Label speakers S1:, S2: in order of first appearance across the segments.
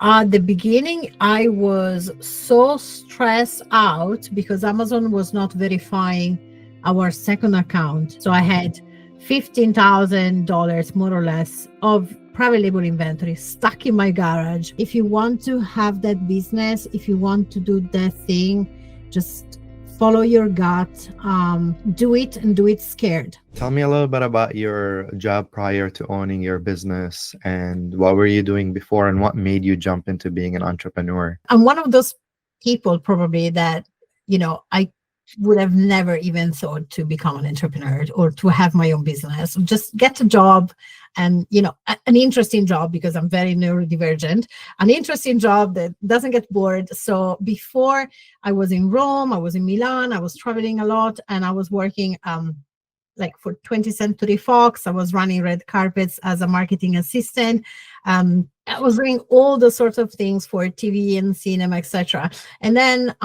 S1: At the beginning, I was so stressed out because Amazon was not verifying our second account. So I had $15,000 more or less of private label inventory stuck in my garage. If you want to have that business, if you want to do that thing, just follow your gut, do it and do it scared.
S2: Tell me a little bit about your job prior to owning your business and what were you doing before and what made you jump into being an entrepreneur?
S1: I'm one of those people probably that, I would have never even thought to become an entrepreneur or to have my own business. Just get a job and, an interesting job because I'm very neurodivergent, an interesting job that doesn't get bored. So before I was in Rome, I was in Milan, I was traveling a lot and I was working, like for 20th Century Fox. I was running red carpets as a marketing assistant. I was doing all the sorts of things for TV and cinema, etc. And then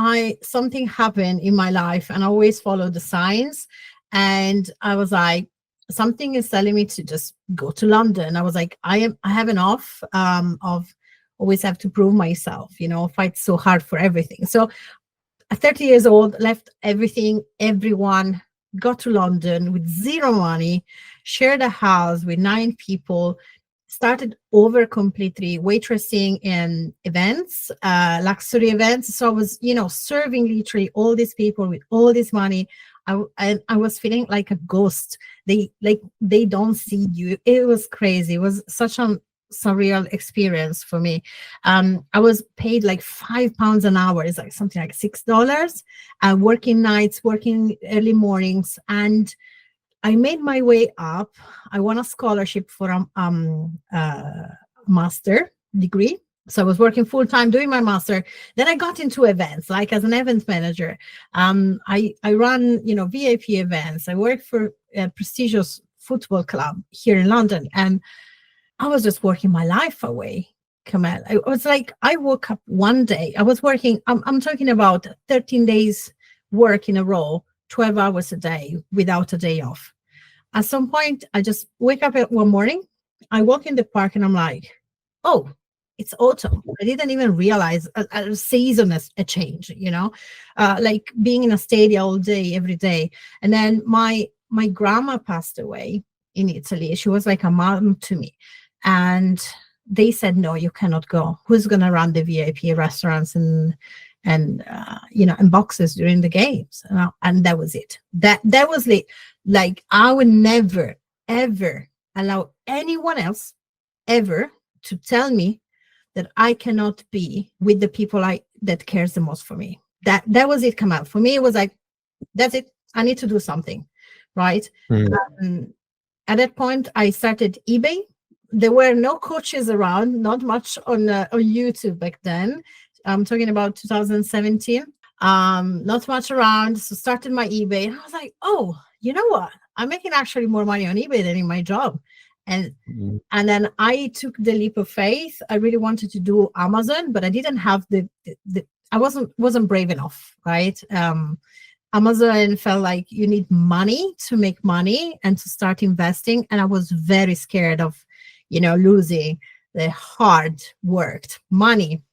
S1: something happened in my life, and I always follow the signs. And I was like, something is telling me to just go to London. I was like, I have enough of always have to prove myself, fight so hard for everything. So at 30 years old, left everything, everyone, got to London with zero money, shared a house with 9 people, started over completely waitressing in events, luxury events. So I was, serving literally all these people with all this money. I was feeling like a ghost. They don't see you. It was crazy. It was such a surreal experience for me. I was paid like £5 an hour. It's like something like $6. Working nights, working early mornings, and I made my way up. I won a scholarship for a master degree. So I was working full time doing my master. Then I got into events, like as an event manager. I run, VIP events. I work for a prestigious football club here in London, and I was just working my life away, Kamal. I was like, I woke up one day, I was working, I'm talking about 13 days work in a row, 12 hours a day without a day off. At some point, I just wake up at one morning, I walk in the park and I'm like, oh, it's autumn. I didn't even realize a season has a change, like being in a stadium all day, every day. And then my grandma passed away in Italy. She was like a mom to me. And they said, no, you cannot go. Who's going to run the VIP restaurants and boxes during the games? And that was it. That was like I would never, ever allow anyone else ever to tell me that I cannot be with the people that cares the most for me. That was it. Come out for me. It was like, that's it. I need to do something, right? At that point, I started eBay. There were no coaches around, not much on YouTube back then. I'm talking about 2017. Not much around. So started my eBay, and I was like, oh, you know what? I'm making actually more money on eBay than in my job. And then I took the leap of faith. I really wanted to do Amazon, but I didn't have I wasn't brave enough, right? Amazon felt like you need money to make money and to start investing. And I was very scared of, losing the hard worked money.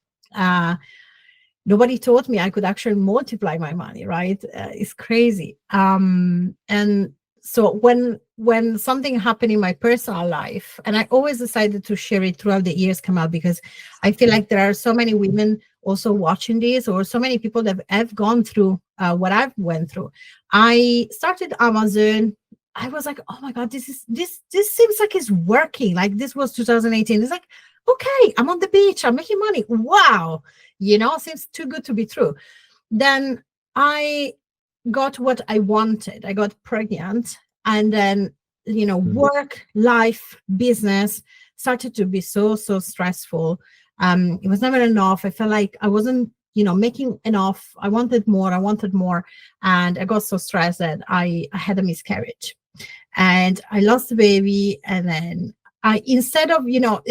S1: Nobody taught me I could actually multiply my money, right? It's crazy. And so when something happened in my personal life, and I always decided to share it throughout the years, Kamal, because I feel like there are so many women also watching this, or so many people that have gone through what I've went through. I started Amazon. I was like, oh my God, this seems like it's working. Like this was 2018. It's like, okay, I'm on the beach, I'm making money. Wow. Seems too good to be true. Then I got what I wanted. I got pregnant, and then, work, life, business started to be so stressful. It was never enough. I felt like I wasn't, making enough. I wanted more. And I got so stressed that I had a miscarriage and I lost the baby. And then instead of,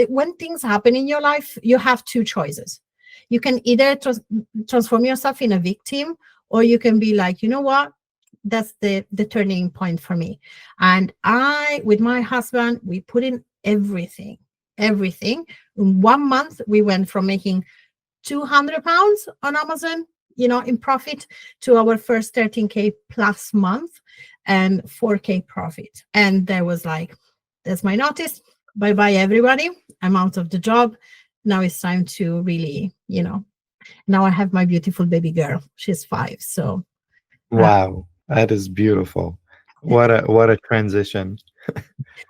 S1: when things happen in your life, you have 2 choices. You can either transform yourself in a victim, or you can be like, you know what? That's the turning point for me. And with my husband, we put in everything everything. In 1 month, we went from making £200 on Amazon, in profit, to our first 13K plus month and 4K profit. And there was like, that's my notice. Bye bye, everybody. I'm out of the job. Now it's time to really, now I have my beautiful baby girl. She's 5. So,
S2: Wow, that is beautiful. What a transition.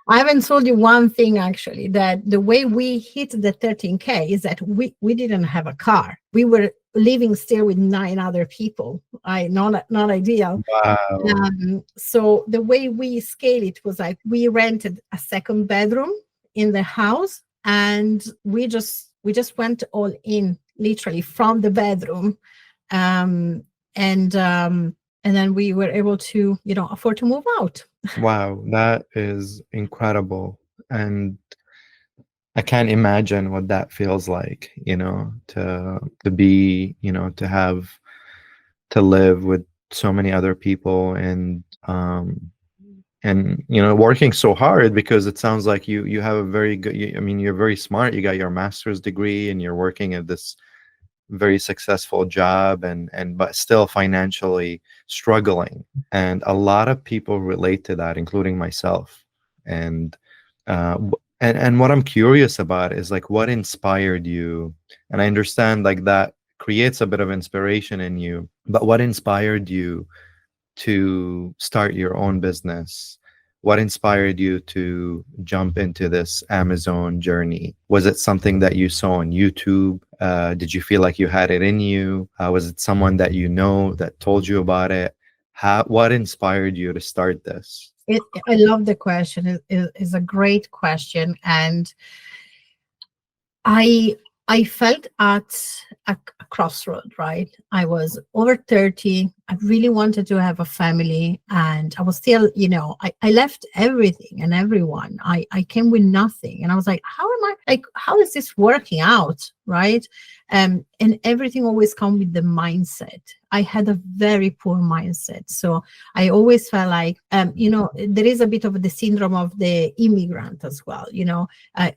S1: I haven't told you one thing actually, that the way we hit the 13K is that we didn't have a car. We were living still with 9 other people. Not ideal.
S2: Wow.
S1: So the way we scale it was like we rented a second bedroom in the house, and we just went all in, literally from the bedroom, and then we were able to afford to move out.
S2: Wow, that is incredible. And I can't imagine what that feels like, to be, to live with so many other people, and working so hard, because it sounds like you have a very good, I mean, you're very smart. You got your master's degree and you're working at this very successful job, and but still financially struggling. And a lot of people relate to that, including myself. And and what I'm curious about is like, what inspired you? And I understand like that creates a bit of inspiration in you, but what inspired you to start your own business? What inspired you to jump into this Amazon journey? Was it something that you saw on YouTube? Did you feel like you had it in you? Was it someone that that told you about it? What inspired you to start this?
S1: I love the question. It's a great question, and I felt at a crossroad, right? I was over 30. I really wanted to have a family, and I was still, I left everything and everyone. I came with nothing, and I was like, how is this working out, right? And everything always comes with the mindset. I had a very poor mindset, so I always felt like, there is a bit of the syndrome of the immigrant as well.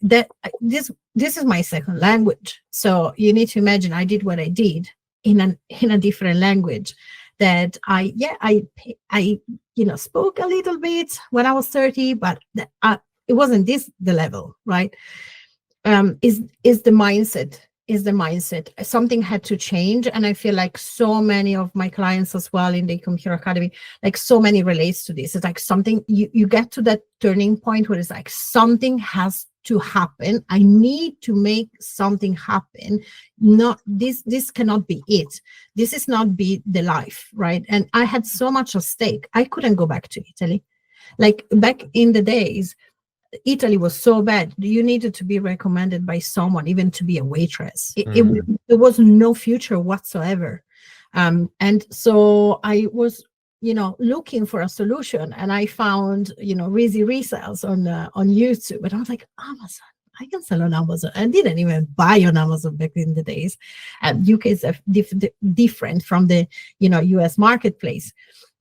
S1: That this is my second language, so you need to imagine I did what I did in a different language. That I spoke a little bit when I was 30, but it wasn't the level, right? Is the mindset. Something had to change, and I feel like so many of my clients as well in the Computer Academy, like so many relates to this. It's like something you get to that turning point where it's like something has to happen. I need to make something happen. Not this cannot be it. This is not be the life, right? And I had so much at stake. I couldn't go back to Italy. Like back in the days, Italy was so bad. You needed to be recommended by someone, even to be a waitress. There was no future whatsoever. And so I was, looking for a solution, and I found, Rizzy resales on YouTube, and I was like, Amazon. I can sell on Amazon. I didn't even buy on Amazon back in the days. UK is different from the, US marketplace.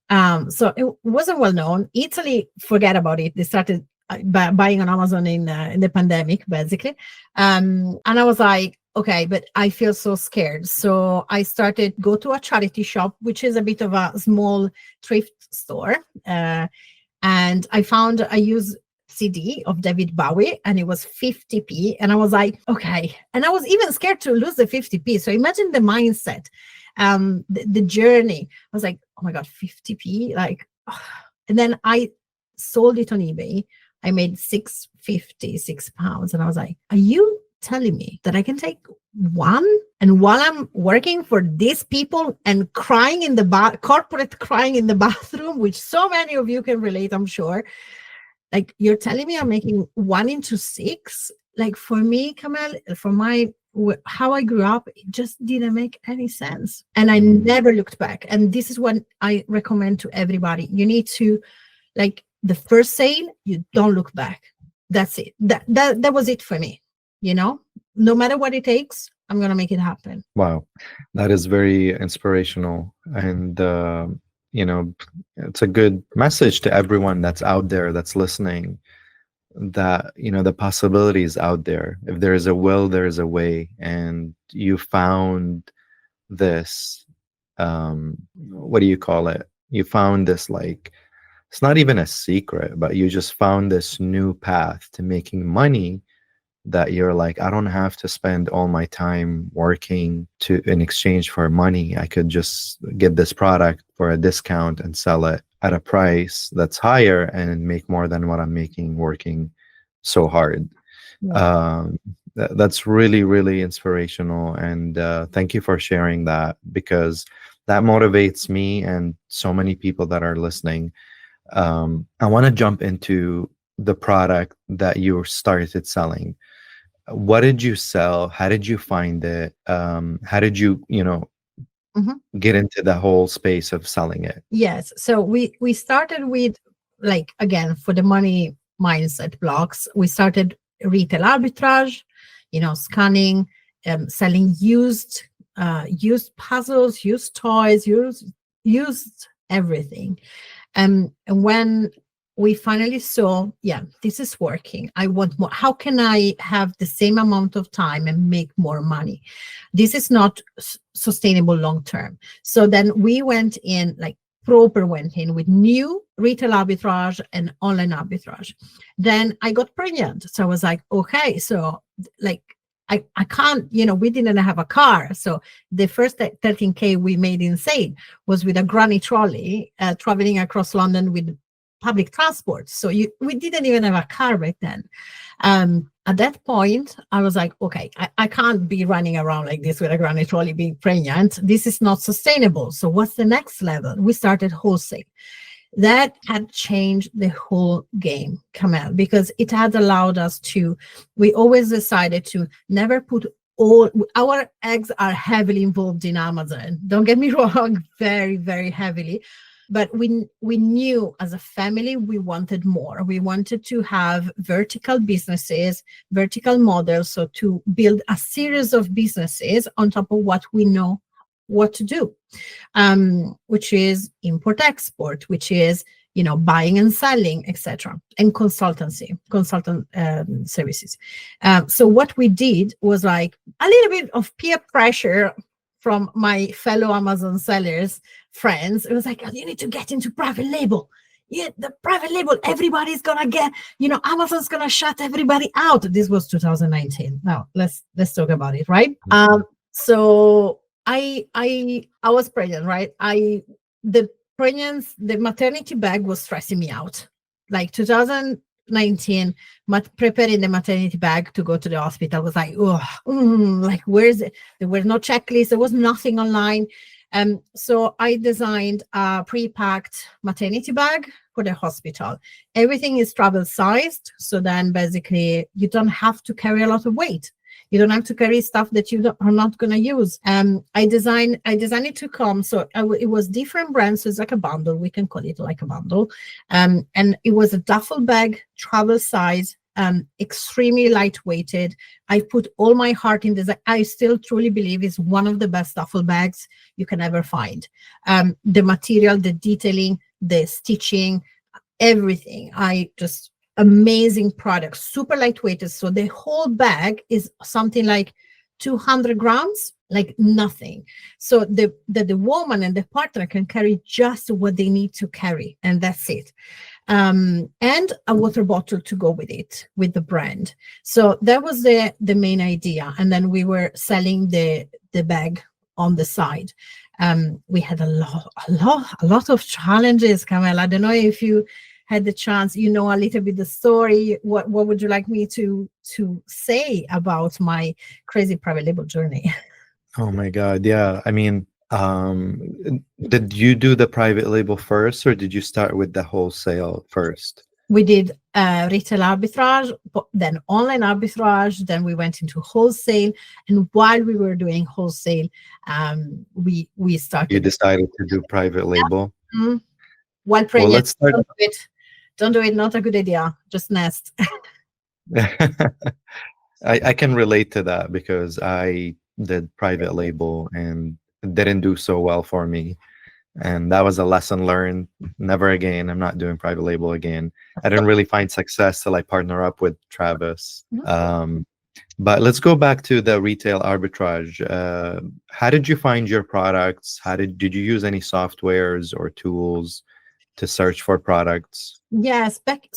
S1: So it wasn't well known. Italy, forget about it. They started buying on Amazon in the pandemic, basically. And I was like, okay, but I feel so scared. So I started go to a charity shop, which is a bit of a small thrift store. And I found a used CD of David Bowie, and it was 50p. And I was like, okay. And I was even scared to lose the 50p. So imagine the mindset, the journey. I was like, oh my God, 50p. Like, and then I sold it on eBay. I made £6.56. And I was like, are you telling me that I can take one? And while I'm working for these people and crying in the corporate crying in the bathroom, which so many of you can relate, I'm sure. Like, you're telling me I'm making 1 into 6? Like, for me, Kamal, how I grew up, it just didn't make any sense. And I never looked back. And this is what I recommend to everybody. You need to, like, the first sale, you don't look back. That's it. That was it for me. No matter what it takes, I'm going to make it happen.
S2: Wow. That is very inspirational. And, it's a good message to everyone that's out there that's listening. that the possibilities out there. If there is a will, there is a way, and you found this, what do you call it, you found this, like, it's not even a secret, but you just found this new path to making money, that you're like, I don't have to spend all my time working to in exchange for money. I could just get this product for a discount and sell it at a price that's higher and make more than what I'm making working so hard.
S1: Yeah.
S2: That's really, really inspirational. And thank you for sharing that, because that motivates me and so many people that are listening. I want to jump into the product that you started selling. What did you sell? How did you find it? How did you,
S1: Mhm.
S2: get into the whole space of selling it?
S1: Yes. So we started with, like, again, for the money mindset blocks, we started retail arbitrage, scanning, selling used puzzles, used toys, used everything. And when we finally saw, yeah, this is working, I want more. How can I have the same amount of time and make more money? This is not sustainable long term. So then we went in, like, proper went in with new retail arbitrage and online arbitrage. Then I got pregnant. So I was like, okay, so, like, I can't, we didn't have a car. So the first 13K we made in sale was with a granny trolley, traveling across London with public transport. So we didn't even have a car back then. At that point, I was like, okay, I can't be running around like this with a granny trolley being pregnant. This is not sustainable. So what's the next level? We started wholesale. That had changed the whole game, Kamel, because it had allowed us to, we always decided to never put all our eggs are heavily involved in Amazon. Don't get me wrong, very, very heavily. But we knew as a family we wanted more. We wanted to have vertical businesses, vertical models, so to build a series of businesses on top of what we know what to do, which is import export, which is buying and selling, etc., and consultant services. So what we did was, like, a little bit of peer pressure from my fellow Amazon sellers friends. It was like, oh, you need to get into private label. Yeah, the private label, everybody's gonna get, Amazon's gonna shut everybody out. This was 2019. Now let's talk about it, right? So I was pregnant, right? The the maternity bag was stressing me out. Like 2019, preparing the maternity bag to go to the hospital was like, oh, like, where is it? There were no checklists. There was nothing online. So I designed a pre-packed maternity bag for the hospital. Everything is travel sized. So then basically you don't have to carry a lot of weight. You don't have to carry stuff that you are not going to use. I designed it to come. So it was different brands. So it's like a bundle. We can call it like a bundle. And it was a duffel bag, travel size, extremely lightweighted. I put all my heart in this. I still truly believe it's one of the best duffel bags you can ever find. The material, the detailing, the stitching, everything. Amazing product, super lightweight. So the whole bag is something like 200 grams, like nothing. So the woman and the partner can carry just what they need to carry, and that's it. And a water bottle to go with it, with the brand. So that was the main idea. And then we were selling the bag on the side. We had a lot of challenges, Kamel. I don't know if you had the chance, a little bit the story. What would you like me to say about my crazy private label journey?
S2: Oh my God. Yeah. I mean, did you do the private label first, or did you start with the wholesale first?
S1: We did retail arbitrage, then online arbitrage, then we went into wholesale. And while we were doing wholesale, we started.
S2: You decided to do private label?
S1: Mm-hmm. While pregnant.
S2: Well, let's start.
S1: Don't do it. Not a good idea. Just nest.
S2: I can relate to that, because I did private label and it didn't do so well for me. and that was a lesson learned. Never again. I'm not doing private label again. I didn't really find success till I partner up with Travis. But let's go back to the retail arbitrage. How did you find your products? Did you use any softwares or tools to search for products?
S1: Yes, back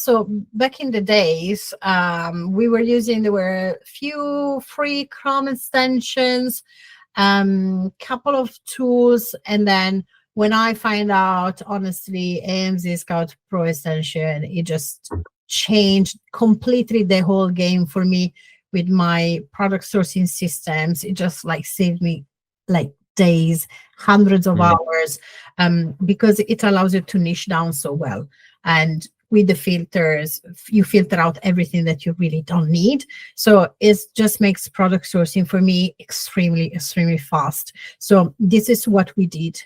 S1: in the days, we were using, there were few free Chrome extensions, couple of tools, and then when I find out, honestly, AMZ Scout Pro extension, it just changed completely the whole game for me with my product sourcing systems. It just like saved me like days, hundreds of hours, because it allows you to niche down so well. And with the filters, you filter out everything that you really don't need. So it just makes product sourcing for me extremely, extremely fast. So this is what we did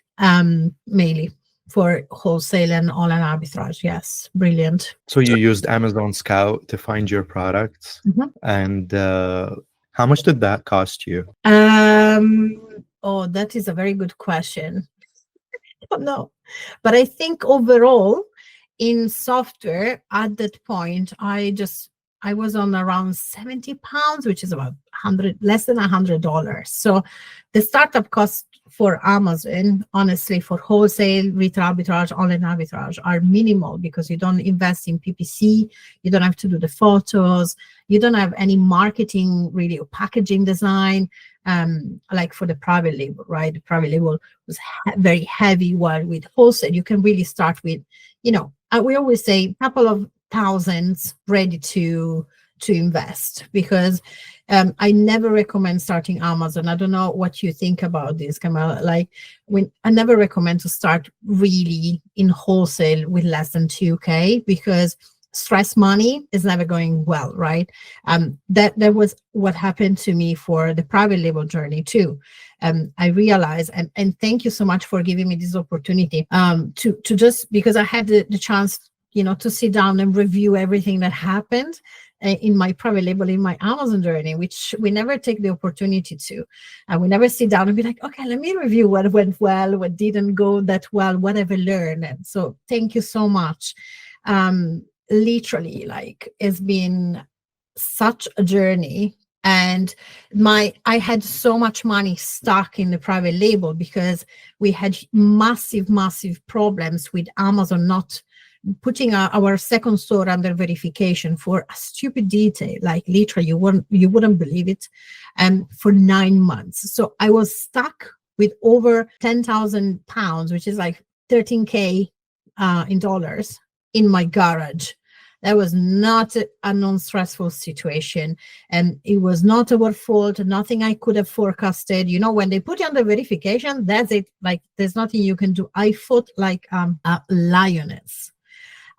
S1: mainly for wholesale and online arbitrage. Yes, brilliant.
S2: So you used Amazon Scout to find your products, and how much did that cost you?
S1: Oh, that is a very good question. I don't know, but I think overall in software at that point, I was on around 70 pounds, which is about less than $100. So the startup cost for Amazon, honestly, for wholesale, retail arbitrage, online arbitrage are minimal because you don't invest in PPC, you don't have to do the photos, you don't have any marketing really or packaging design, like for the private label, right? The private label was very heavy, while with wholesale, you can really start with, we always say a couple of thousands ready to invest, because I never recommend starting Amazon. I don't know what you think about this, Kamala. Like, I never recommend to start really in wholesale with less than 2K, because stress money is never going well, right? That was what happened to me for the private label journey too. I realized, and thank you so much for giving me this opportunity, to just, because I had the chance, to sit down and review everything that happened in my private label, in my Amazon journey, which we never take the opportunity to. We never sit down and be like, okay, let me review what went well, what didn't go that well, what have I learned. And so thank you so much. Literally, like, it's been such a journey. And I had so much money stuck in the private label because we had massive problems with Amazon not putting our second store under verification for a stupid detail, like literally you wouldn't believe it, for 9 months. So I was stuck with over 10,000 pounds, which is like 13K in dollars, in my garage. That was not a non-stressful situation, and it was not our fault. Nothing I could have forecasted. When they put you under verification, that's it. Like, there's nothing you can do. I fought like a lioness.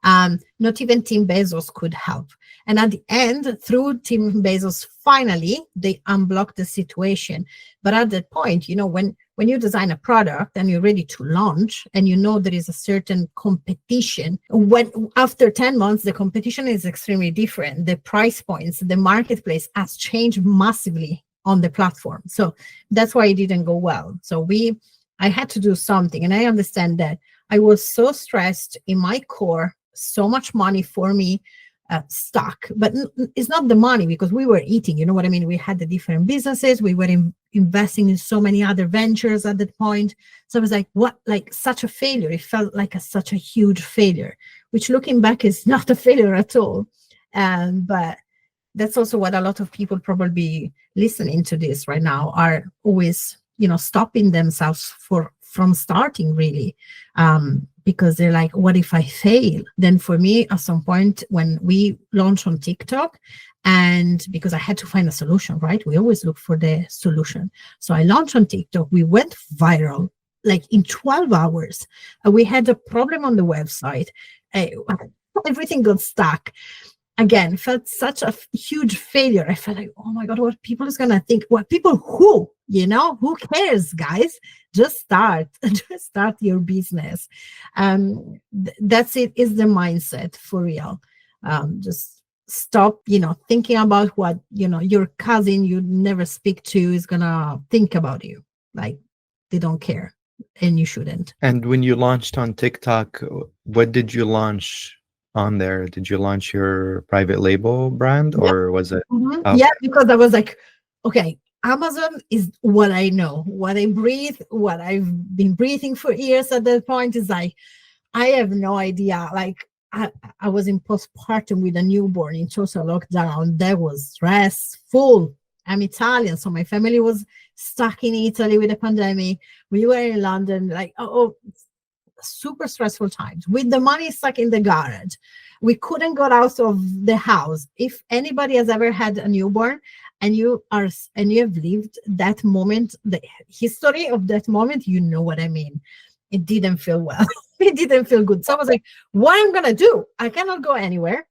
S1: Not even Tim Bezos could help. And at the end, through Tim Bezos, finally, they unblocked the situation. But at that point, when you design a product and you're ready to launch, and there is a certain competition, when after 10 months, the competition is extremely different. The price points, the marketplace has changed massively on the platform. So that's why it didn't go well. So I had to do something. And I understand that I was so stressed in my core, so much money for me stuck. But it's not the money, because we were eating, you know what I mean? We had the different businesses. We were investing in so many other ventures at that point. So I was like, what, like such a failure. It felt like such a huge failure, which looking back is not a failure at all. But that's also what a lot of people probably listening to this right now are always, stopping themselves from starting, really, because they're like, what if I fail? Then for me, at some point when we launched on TikTok, and because I had to find a solution, right? We always look for the solution. So I launched on TikTok. We went viral, like in 12 hours. We had a problem on the website. Everything got stuck. Again, felt such a huge failure. I felt like, oh my God, what people is going to think? What people who cares, guys? Just start, just start your business. That's it, is the mindset for real. Just stop, thinking about what, your cousin you never speak to is going to think about you. Like, they don't care. and you shouldn't.
S2: And when you launched on TikTok, what did you launch on there? Did you launch your private label brand
S1: Yeah.
S2: or was it?
S1: Mhm. Yeah,
S2: Okay.
S1: because I was like, okay, Amazon is what I know, what I breathe, what I've been breathing for years. At that point is like, I have no idea. Like I was in postpartum with a newborn in total lockdown. That was stressful. I'm Italian, so my family was stuck in Italy with the pandemic. We were in London, like super stressful times with the money stuck in the garage. We couldn't go out of the house. If anybody has ever had a newborn and you have lived that moment, the history of that moment, you know what I mean. It didn't feel well. It didn't feel good. So I was like, what I'm gonna do? I cannot go anywhere.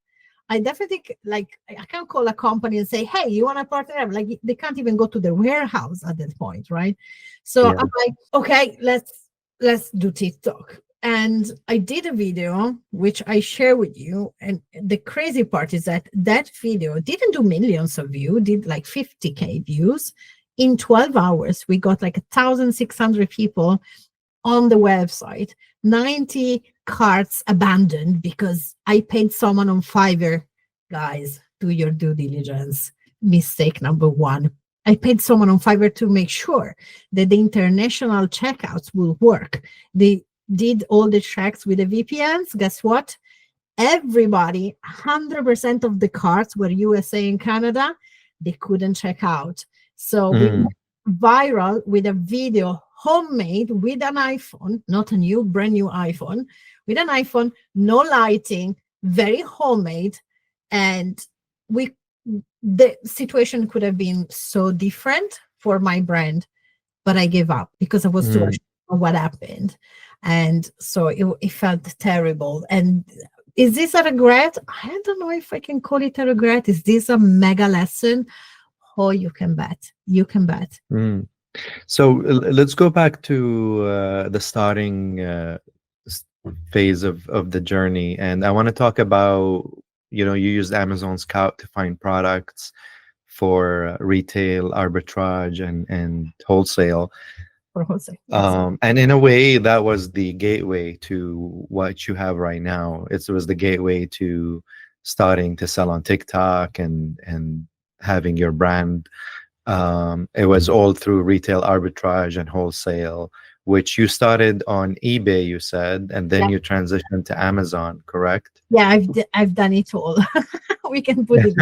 S1: I definitely like I can't call a company and say, hey, you want to partner? Like they can't even go to the warehouse at that point, right? So
S2: Yeah.
S1: I'm like, okay, let's do TikTok. And I did a video which I share with you. And the crazy part is that that video didn't do millions of views, did like 50K views. In 12 hours, we got like 1,600 people on the website, 90 carts abandoned because I paid someone on Fiverr. Guys, do your due diligence. Mistake number one. I paid someone on Fiverr to make sure that the international checkouts will work. They did all the checks with the VPNs. Guess what? Everybody, 100% of the carts were USA and Canada. They couldn't check out. So we
S2: Mm,
S1: viral with a video homemade with an iPhone, not a new, brand new iPhone, with an iPhone, no lighting, very homemade. And we, the situation could have been so different for my brand, but I gave up because I was too
S2: mm.
S1: ashamed of what happened. And so it felt terrible. And is this a regret? I don't know if I can call it a regret. Is this a mega lesson? Oh, you can bet. You can bet.
S2: Mm. So let's go back to the starting s- phase of the journey, and I want to talk about, you used Amazon Scout to find products for retail arbitrage and wholesale.
S1: For Jose. Yes.
S2: And in a way, that was the gateway to what you have right now. It was the gateway to starting to sell on TikTok and having your brand. It was all through retail arbitrage and wholesale, which you started on eBay, you said, and then
S1: Yeah.
S2: you transitioned to Amazon, correct?
S1: Yeah, I've done it all. We can put it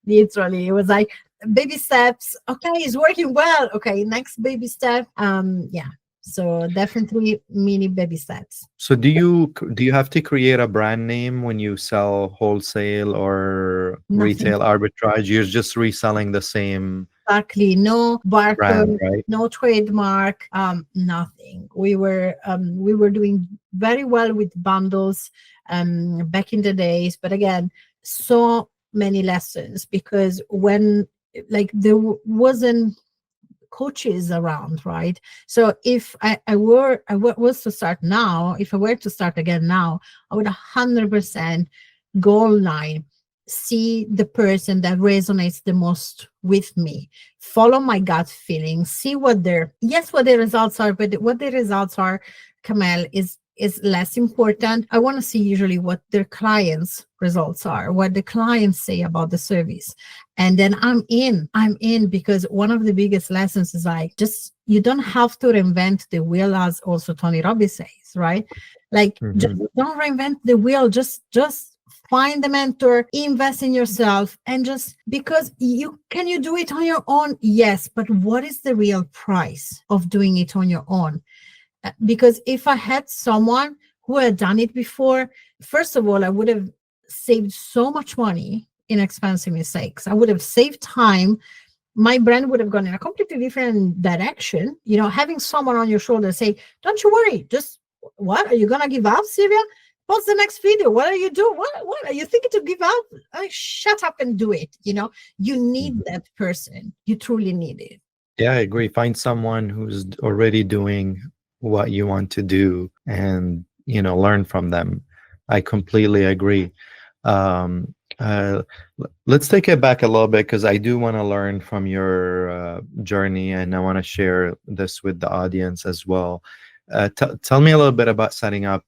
S1: literally. It was like baby steps. Okay, it's working well. Okay, next baby step. Yeah. So definitely mini baby steps.
S2: So do you have to create a brand name when you sell wholesale or
S1: Nothing.
S2: retail arbitrage? You're just reselling the same
S1: Exactly. No
S2: brand,
S1: barcode,
S2: right?
S1: no trademark, nothing. We were doing very well with bundles back in the days, but again, so many lessons because when like wasn't coaches around, right? So if was to start now, if I were to start again now, I would 100% goal line, see the person that resonates the most with me, follow my gut feeling, see what their results are, but what the results are, Kamel, is less important. I want to see usually what their clients results are, what the clients say about the service, and then I'm in because one of the biggest lessons is like, just you don't have to reinvent the wheel, as also Tony Robbins says, right? Like just
S2: Hmm.
S1: don't reinvent the wheel, just find the mentor, invest in yourself, and just because you do it on your own? Yes, but what is the real price of doing it on your own? Because if I had someone who had done it before, first of all, I would have saved so much money in expensive mistakes. I would have saved time. My brand would have gone in a completely different direction. Having someone on your shoulder say, "Don't you worry, just what are you gonna give up, Sylvia? What's the next video? What are you doing? What are you thinking to give up? Shut up and do it." You need
S2: Hmm.
S1: that person. You truly need it.
S2: Yeah, I agree. Find someone who's already doing what you want to do and, learn from them. I completely agree. Uh, let's take it back a little bit because I do want to learn from your journey, and I want to share this with the audience as well. Tell me a little bit about setting up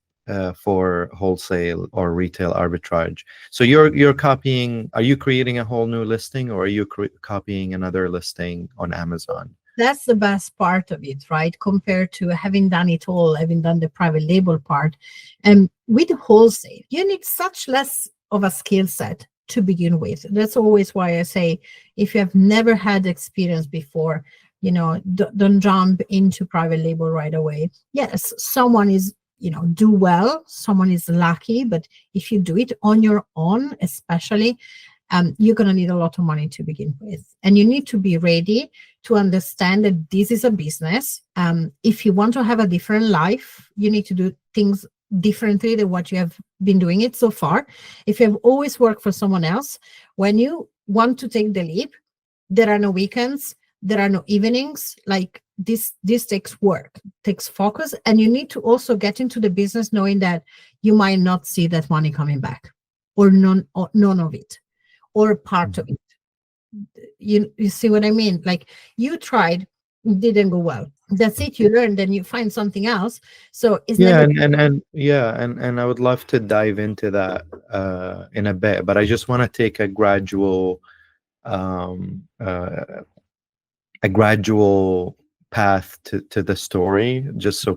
S2: for wholesale or retail arbitrage. So you're copying. Are you creating a whole new listing, or are you copying another listing on Amazon?
S1: That's the best part of it, right? Compared to having done it all, having done the private label part. And with wholesale, you need such less of a skill set to begin with. That's always why I say, if you have never had experience before, don't jump into private label right away. Yes, someone is, do well, someone is lucky, but if you do it on your own, especially, you're going to need a lot of money to begin with. And you need to be ready to understand that this is a business. If you want to have a different life, you need to do things differently than what you have been doing it so far. If you have always worked for someone else, when you want to take the leap, there are no weekends, there are no evenings. Like this takes work, takes focus, and you need to also get into the business knowing that you might not see that money coming back, or none of it, or part of it. You see what I mean? Like, you tried, didn't go well. That's it. You learn, then you find something else. So it's
S2: Yeah,
S1: never.
S2: and I would love to dive into that in a bit, but I just want to take um, uh, a gradual path to the story, just so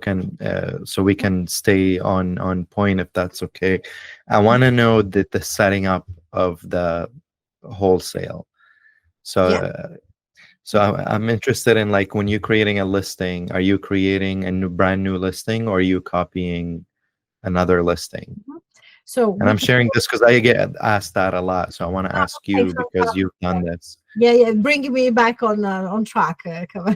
S2: we can stay on point, if that's okay. I want to know that the setting up of the wholesale. So
S1: Yeah.
S2: I'm interested in, like, when you're creating a listing, are you creating a brand new listing, or are you copying another listing?
S1: So
S2: And I'm
S1: with
S2: sharing this because I get asked that a lot. So I want to ask
S1: okay,
S2: you because you've done this.
S1: yeah, bringing me back on track. Come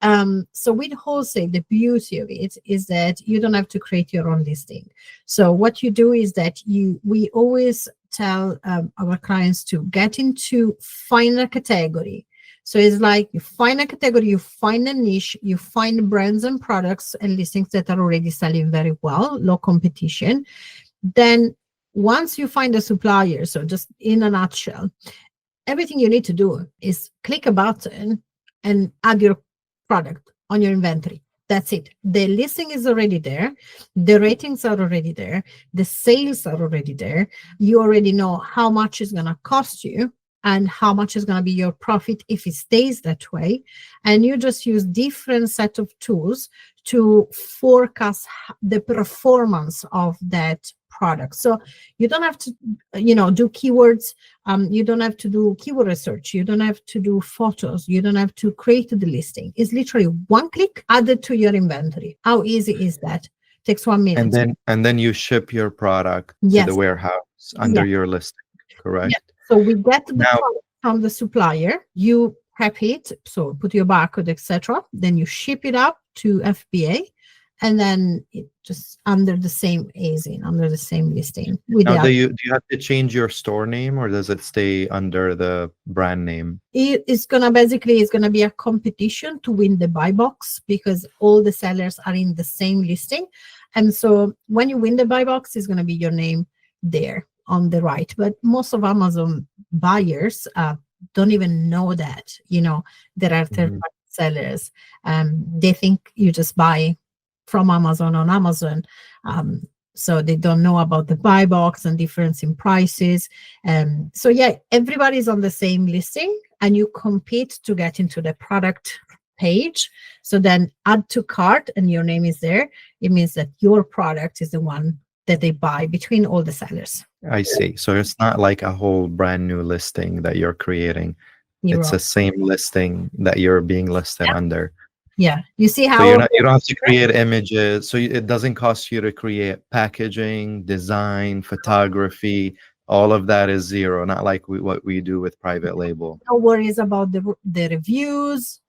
S1: on. So with wholesale, the beauty of it is that you don't have to create your own listing. So what you do is that we always tell our clients to get into, find a category. So it's like, you find a category, you find a niche, you find brands and products and listings that are already selling very well, low competition. Then once you find a supplier, so just in a nutshell, everything you need to do is click a button and add your product on your inventory. That's it. The listing is already there. The ratings are already there. The sales are already there. You already know how much is going to cost you and how much is going to be your profit if it stays that way. And you just use different set of tools to forecast the performance of that product. So you don't have to, do keywords. You don't have to do keyword research. You don't have to do photos. You don't have to create the listing. It's literally one click, added to your inventory. How easy is that? Takes 1 minute.
S2: And then you ship your product to the
S1: Yes.
S2: warehouse under
S1: Yes.
S2: your listing, correct?
S1: Yes. So we get the
S2: Now,
S1: product from the supplier. You prep it, so put your barcode, etc. Then you ship it up to FBA, and then it just under the same ASIN, under the same listing.
S2: do you have to change your store name, or does it stay under the brand name?
S1: It's gonna be a competition to win the buy box, because all the sellers are in the same listing. And so when you win the buy box, it's gonna be your name there on the right. But most of Amazon buyers don't even know that, there are third-party sellers. They think you just buy from Amazon on Amazon. So they don't know about the buy box and difference in prices. So yeah, everybody's on the same listing, and you compete to get into the product page. So then add to cart and your name is there. It means that your product is the one that they buy between all the sellers.
S2: I see. So it's not like a whole brand new listing that you're creating. It's the same listing that you're being listed under.
S1: Yeah. You see how
S2: So you don't have to create images. So it doesn't cost you to create packaging, design, photography. All of that is zero. Not like what we do with private label.
S1: No worries about the reviews,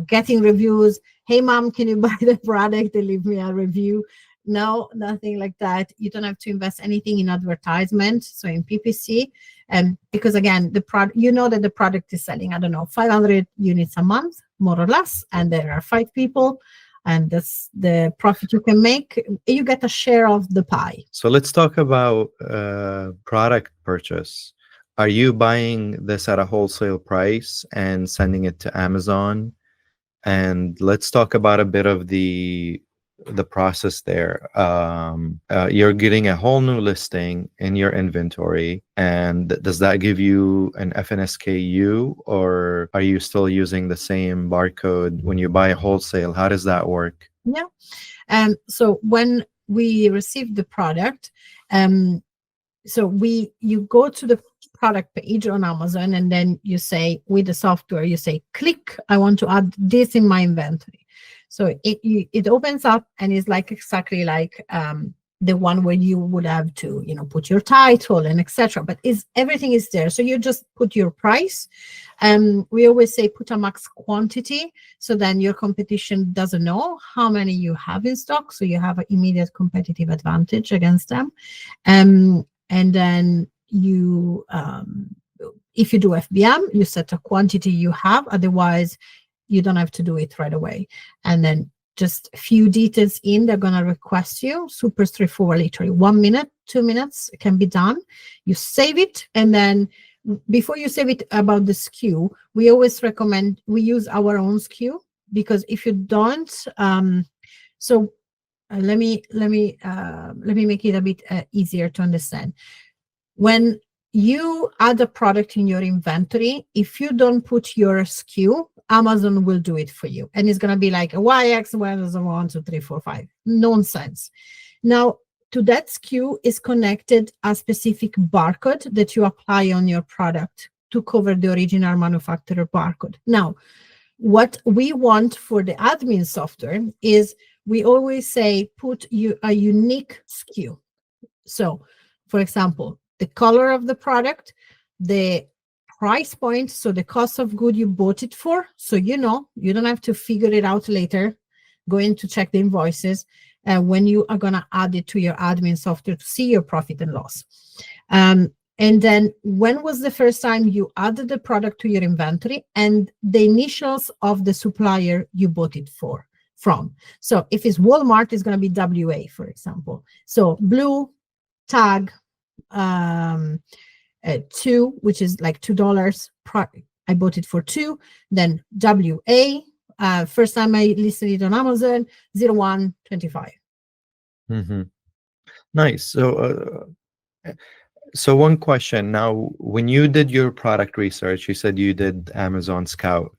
S1: getting reviews. Hey, mom, can you buy the product and leave me a review? No, nothing like that. You don't have to invest anything in advertisement, so in PPC. And because again, the product, that the product is selling, I don't know, 500 units a month, more or less, and there are 5 people. and that's the profit you can make. You get a share of the pie.
S2: So let's talk about product purchase. Are you buying this at a wholesale price and sending it to Amazon? And let's talk about a bit of the process there. You're getting a whole new listing in your inventory, and does that give you an FNSKU, or are you still using the same barcode when you buy wholesale? How does that work?
S1: Yeah. So when we receive the product, you go to the product page on Amazon, and then you say, with the software, you say, click, I want to add this in my inventory. So it opens up, and it's like exactly like the one where you would have to, put your title and etc. But everything is there. So you just put your price. We always say put a max quantity, so then your competition doesn't know how many you have in stock. So you have an immediate competitive advantage against them. And then you, if you do FBM, you set a quantity you have. Otherwise, you don't have to do it right away. And then just a few details in, they're going to request you. Super straightforward, literally 1 minute, 2 minutes, it can be done. You save it, and then before you save it about the SKU, we always recommend we use our own SKU, because if you don't, let me make it a bit easier to understand. When you add a product in your inventory, if you don't put your SKU, Amazon will do it for you, and it's going to be like a YX 1, 2, 3, 4, 5. Nonsense. Now, to that SKU is connected a specific barcode that you apply on your product to cover the original manufacturer barcode. Now, what we want for the admin software is, we always say put a unique SKU. So, for example, the color of the product, the price point, so the cost of good you bought it for, so you don't have to figure it out later, going to check the invoices when you are going to add it to your admin software to see your profit and loss. And then when was the first time you added the product to your inventory, and the initials of the supplier you bought it from. So if it's Walmart, it's going to be WA, for example. So blue tag 2, which is like $2. I bought it for 2. Then WA, first time I listed it on Amazon, 0125.
S2: Mm-hmm. Nice. So one question now, when you did your product research, you said you did Amazon Scout.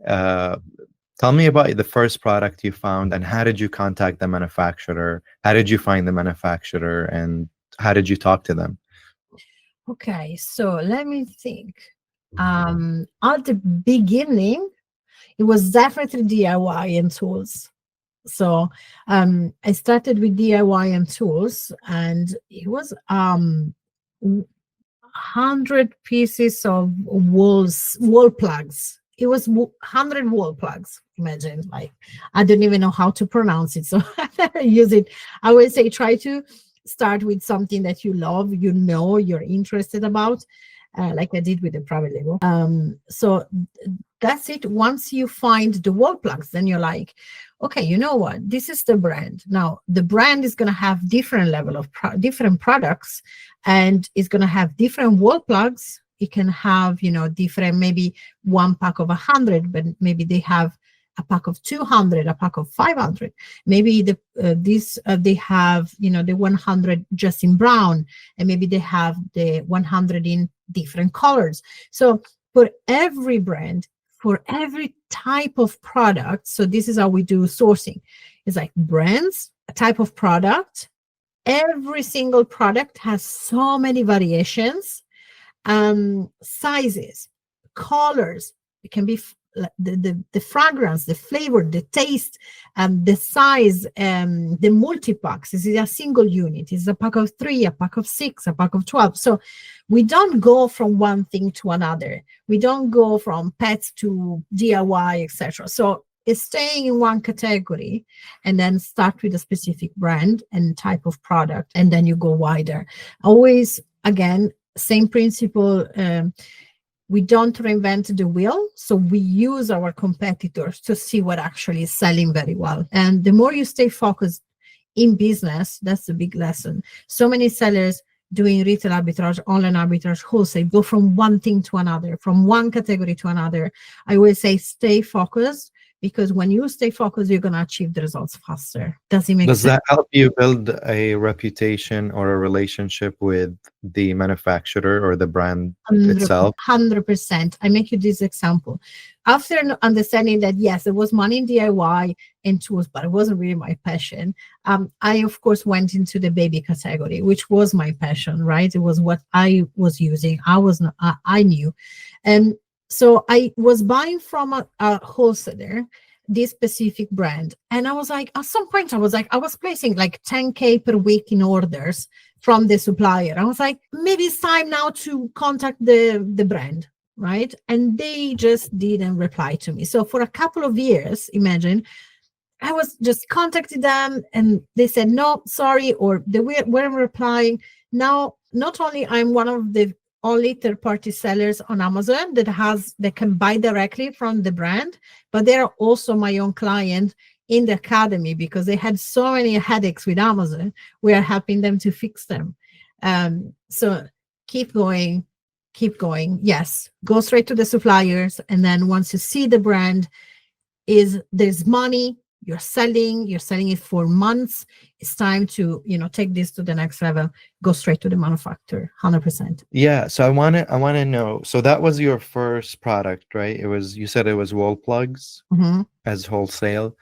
S2: Tell me about the first product you found, and how did you contact the manufacturer? How did you find the manufacturer, and how did you talk to them?
S1: Okay, so let me think. At the beginning, it was definitely DIY and tools. So I started with DIY and tools, and it was 100 pieces of wall plugs. It was 100 wall plugs. Imagine, like, I don't even know how to pronounce it, so I never use it. I always say try to start with something that you love, you're interested about, like I did with the private label. So that's it. Once you find the wall plugs, then you're like, okay, you know what? This is the brand. Now, the brand is going to have different level of different products, and it's going to have different wall plugs. It can have, different, maybe one pack of 100, but maybe they have a pack of 200, a pack of 500. Maybe they have, the 100 just in brown, and maybe they have the 100 in different colors. So for every brand, for every type of product, so this is how we do sourcing. It's like brands, a type of product. Every single product has so many variations, sizes, colors. It can be the fragrance, the flavor, the taste, the size, the multi-packs. Is it a single unit? Is it a pack of 3, a pack of 6, a pack of 12? So we don't go from one thing to another. We don't go from pets to DIY, etc. So it's staying in one category, and then start with a specific brand and type of product, and then you go wider. Always, again, same principle. We don't reinvent the wheel. So we use our competitors to see what actually is selling very well. And the more you stay focused in business, that's the big lesson. So many sellers doing retail arbitrage, online arbitrage, wholesale, go from one thing to another, from one category to another. I always say stay focused, because when you stay focused, you're going to achieve the results faster. Does it make
S2: Does
S1: sense?
S2: that help you build a reputation or a relationship with the manufacturer or the brand itself?
S1: 100%. I make you this example. After understanding that, yes, there was money in DIY and tools, but it wasn't really my passion. I, of course, went into the baby category, which was my passion, right? It was what I was using. I knew. And so I was buying from a wholesaler, this specific brand. And I was like, at some point, I was placing like 10K per week in orders from the supplier. I was like, maybe it's time now to contact the brand, right? And they just didn't reply to me. So for a couple of years, imagine, I was just contacting them and they said, no, sorry, or they weren't replying. Now, not only I'm one of the only third-party sellers on Amazon that can buy directly from the brand, but they're also my own client in the academy, because they had so many headaches with Amazon. We are helping them to fix them. So keep going. Yes, go straight to the suppliers. And then once you see the brand, there's money, you're selling it for months, it's time to take this to the next level. Go straight to the manufacturer. 100%.
S2: Yeah, so I want to know. So that was your first product, right? You said it was wall plugs as wholesale.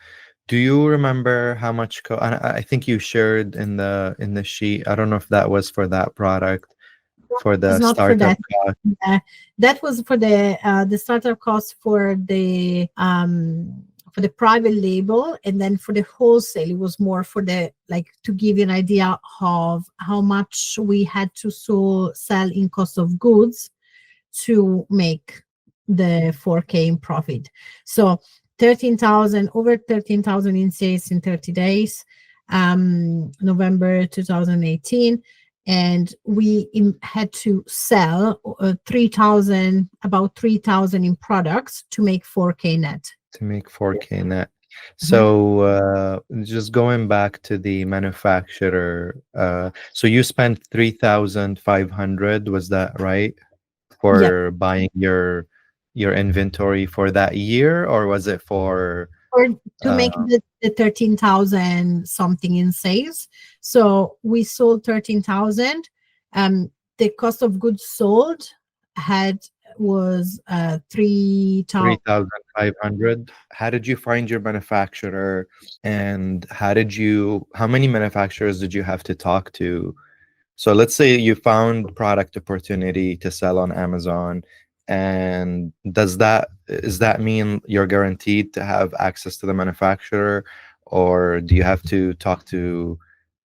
S2: Do you remember how much and I think you shared in the sheet. I don't know if that was for that product, for
S1: It's
S2: the
S1: not for
S2: startup
S1: that.
S2: cost.
S1: That was for the startup cost for the private label, and then for the wholesale, it was more for to give you an idea of how much we had to sell in cost of goods to make the 4K in profit. So 13,000, over 13,000 in sales in 30 days, November 2018. And we had to sell about 3,000 in products to make 4K net.
S2: To make 4K net. So just going back to the manufacturer, so you spent 3,500, was that right? For buying your inventory for that year, or was it for
S1: Or to make the 13,000 something in sales. So we sold 13,000. The cost of goods sold was 3,000.
S2: 3,500? How did you find your manufacturer, and how many manufacturers did you have to talk to? So let's say you found product opportunity to sell on Amazon, and does that mean you're guaranteed to have access to the manufacturer, or do you have to talk to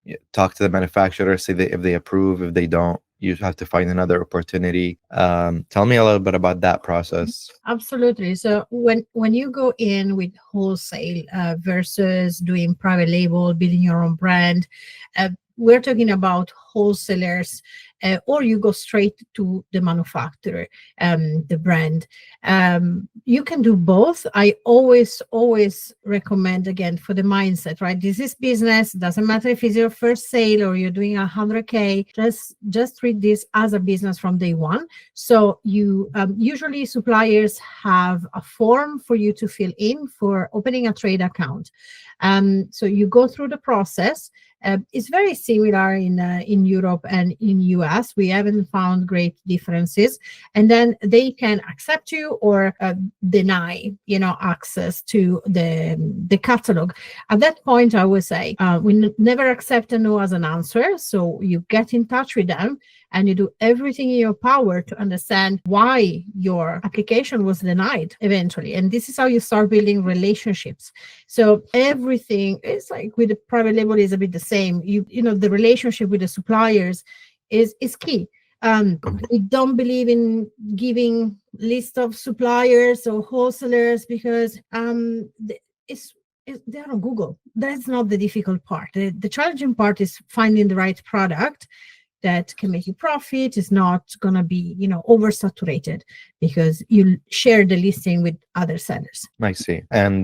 S2: the manufacturer, say if they approve? If they don't, you have to find another opportunity. Tell me a little bit about that process.
S1: Absolutely. So when you go in with wholesale versus doing private label, building your own brand, we're talking about wholesalers, or you go straight to the manufacturer, the brand. You can do both. I always recommend, again, for the mindset, right? This is business. Doesn't matter if it's your first sale or you're doing 100K. Just treat this as a business from day one. So you usually suppliers have a form for you to fill in for opening a trade account. So you go through the process. It's very similar in Europe and in US. We haven't found great differences, and then they can accept you or deny, access to the catalog. At that point, I would say we never accept a no as an answer. So you get in touch with them and you do everything in your power to understand why your application was denied eventually. And this is how you start building relationships. So everything is like with the private label is a bit the same. The relationship with the suppliers is key. We don't believe in giving list of suppliers or wholesalers because they're on Google. That's not the difficult part. The challenging part is finding the right product that can make you profit. It's not going to be, oversaturated because you share the listing with other sellers.
S2: I see. And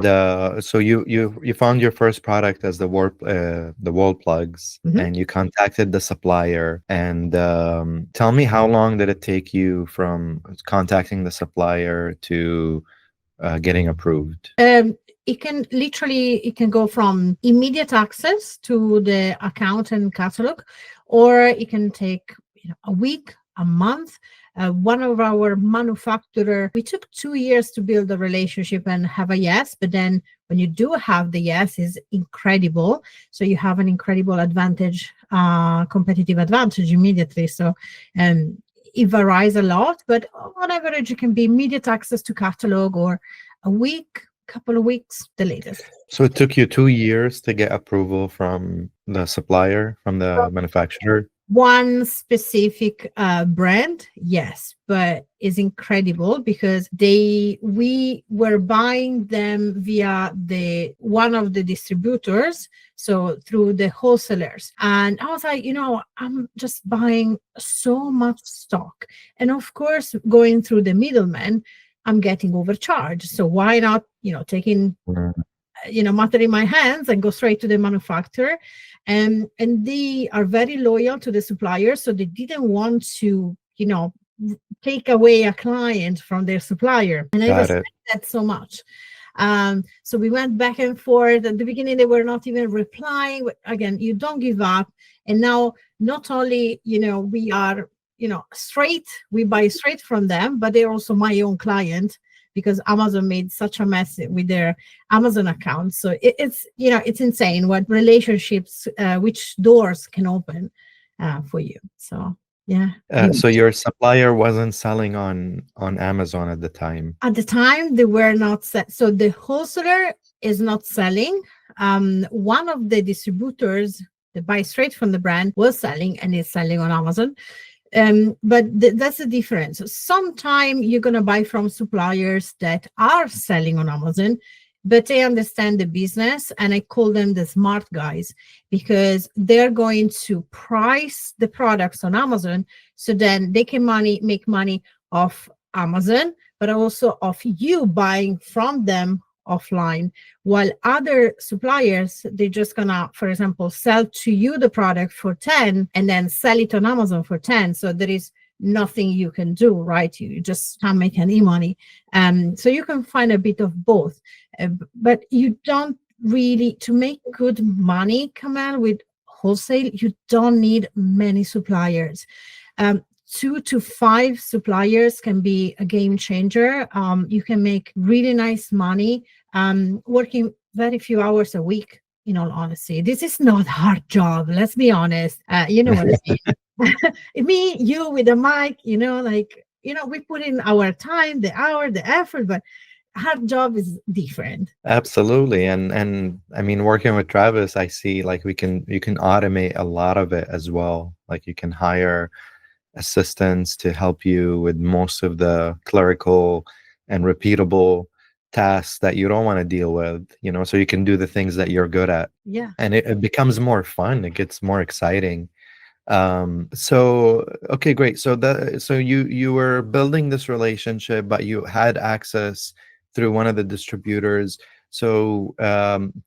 S2: so you found your first product as the wall plugs,
S1: Mhm.
S2: and you contacted the supplier. And tell me, how long did it take you from contacting the supplier to getting approved?
S1: It can go from immediate access to the account and catalog, or it can take a week, a month. One of our manufacturer, we took 2 years to build a relationship and have a yes, but then when you do have the yes, is incredible. So you have an incredible advantage, competitive advantage immediately. So it varies a lot, but on average, it can be immediate access to catalog or a week, couple of weeks, the latest.
S2: So it took you 2 years to get approval from the supplier, from the manufacturer?
S1: One specific brand, yes, but is incredible because we were buying them via one of the distributors, so through the wholesalers. And I was like, I'm just buying so much stock, and of course, going through the middleman, I'm getting overcharged. So why not, taking matter in my hands and go straight to the manufacturer. And they are very loyal to the supplier, so they didn't want to take away a client from their supplier, and I respect that so much. So we went back and forth. At the beginning, they were not even replying. Again, you don't give up. And now, not only we are we buy straight from them, but they're also my own client, because Amazon made such a mess with their Amazon account. So it's insane what relationships, which doors can open for you. So yeah.
S2: So your supplier wasn't selling on Amazon at the time?
S1: At the time, they were not so the wholesaler is not selling. One of the distributors that buy straight from the brand was selling and is selling on Amazon. But that's the difference. Sometimes you're going to buy from suppliers that are selling on Amazon, but they understand the business, and I call them the smart guys, because they're going to price the products on Amazon, so then they can make money off Amazon, but also of you buying from them offline, while other suppliers, they're just gonna, for example, sell to you the product for 10 and then sell it on Amazon for 10. So there is nothing you can do, right? You just can't make any money. So you can find a bit of both, but you don't really, to make good money, Kamal, with wholesale, you don't need many suppliers. 2 to 5 suppliers can be a game changer. You can make really nice money working very few hours a week, in all honesty. This is not a hard job, let's be honest. You know what I mean? Me, you with a mic, we put in our time, the hour, the effort, but hard job is different.
S2: Absolutely. And I mean, working with Travis, I see like you can automate a lot of it as well. Like you can hire assistants to help you with most of the clerical and repeatable tasks that you don't want to deal with, so you can do the things that you're good at.
S1: Yeah.
S2: And it becomes more fun. It gets more exciting. So okay, great. So you were building this relationship, but you had access through one of the distributors. So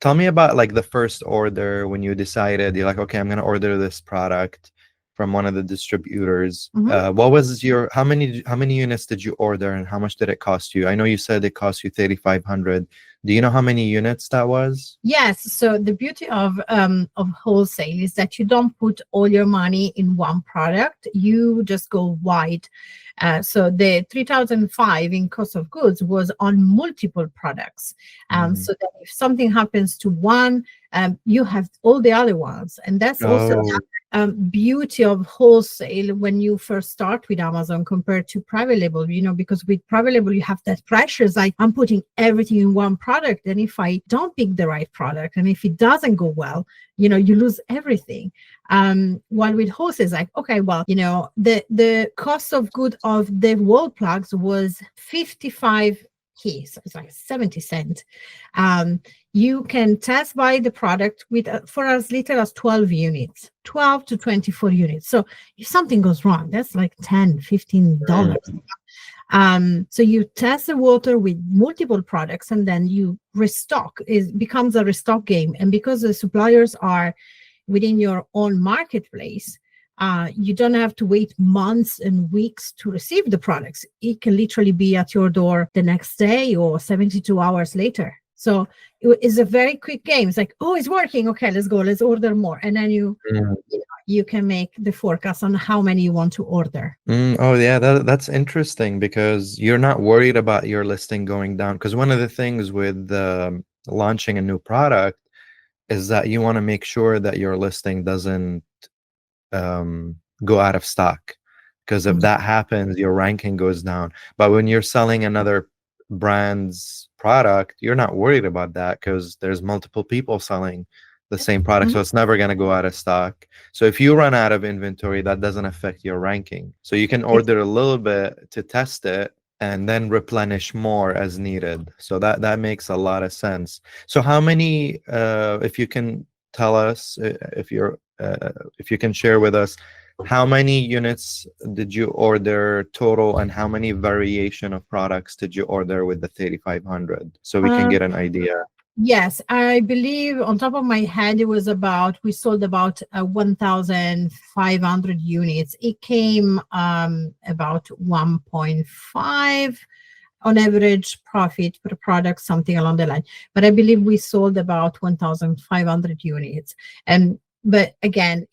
S2: tell me about like the first order when you decided, you're like, okay, I'm going to order this product from one of the distributors. What was how many units did you order, and how much did it cost you? I know you said it cost you 3,500. Do you know how many units that was?
S1: Yes. So the beauty of wholesale is that you don't put all your money in one product. You just go wide. So the 3,005 in cost of goods was on multiple products. So that if something happens to one, you have all the other ones, and that's also beauty of wholesale when you first start with Amazon compared to private label, because with private label you have that pressure. It's like, I'm putting everything in one product, and if I don't pick the right product, and if it doesn't go well, you lose everything. While with wholesale, it's like, okay, well, the cost of good of the wall plugs was 55 key, so it's like 70 cents. You can test buy the product with for as little as 12 units, 12 to 24 units. So if something goes wrong, that's like 10, $15. So you test the water with multiple products, and then you restock. It becomes a restock game. And because the suppliers are within your own marketplace, you don't have to wait months and weeks to receive the products. It can literally be at your door the next day or 72 hours later. So it's a very quick game. It's like, oh, it's working. Okay, let's go. Let's order more. And then you can make the forecast on how many you want to order.
S2: Oh, yeah, that's interesting because you're not worried about your listing going down. Because one of the things with launching a new product is that you want to make sure that your listing doesn't go out of stock. Because if that happens, your ranking goes down. But when you're selling another brand's product, you're not worried about that because there's multiple people selling the same product, so it's never going to go out of stock. So if you run out of inventory, that doesn't affect your ranking. So you can order a little bit to test it and then replenish more as needed. So that makes a lot of sense. So how many, if you can tell us, if you can share with us, how many units did you order total, and how many variation of products did you order with the 3500, so we can get an idea?
S1: Yes, I believe on top of my head, we sold about 1,500 units. It came about 1.5 on average profit per product, something along the line. But I believe we sold about 1,500 units. But again,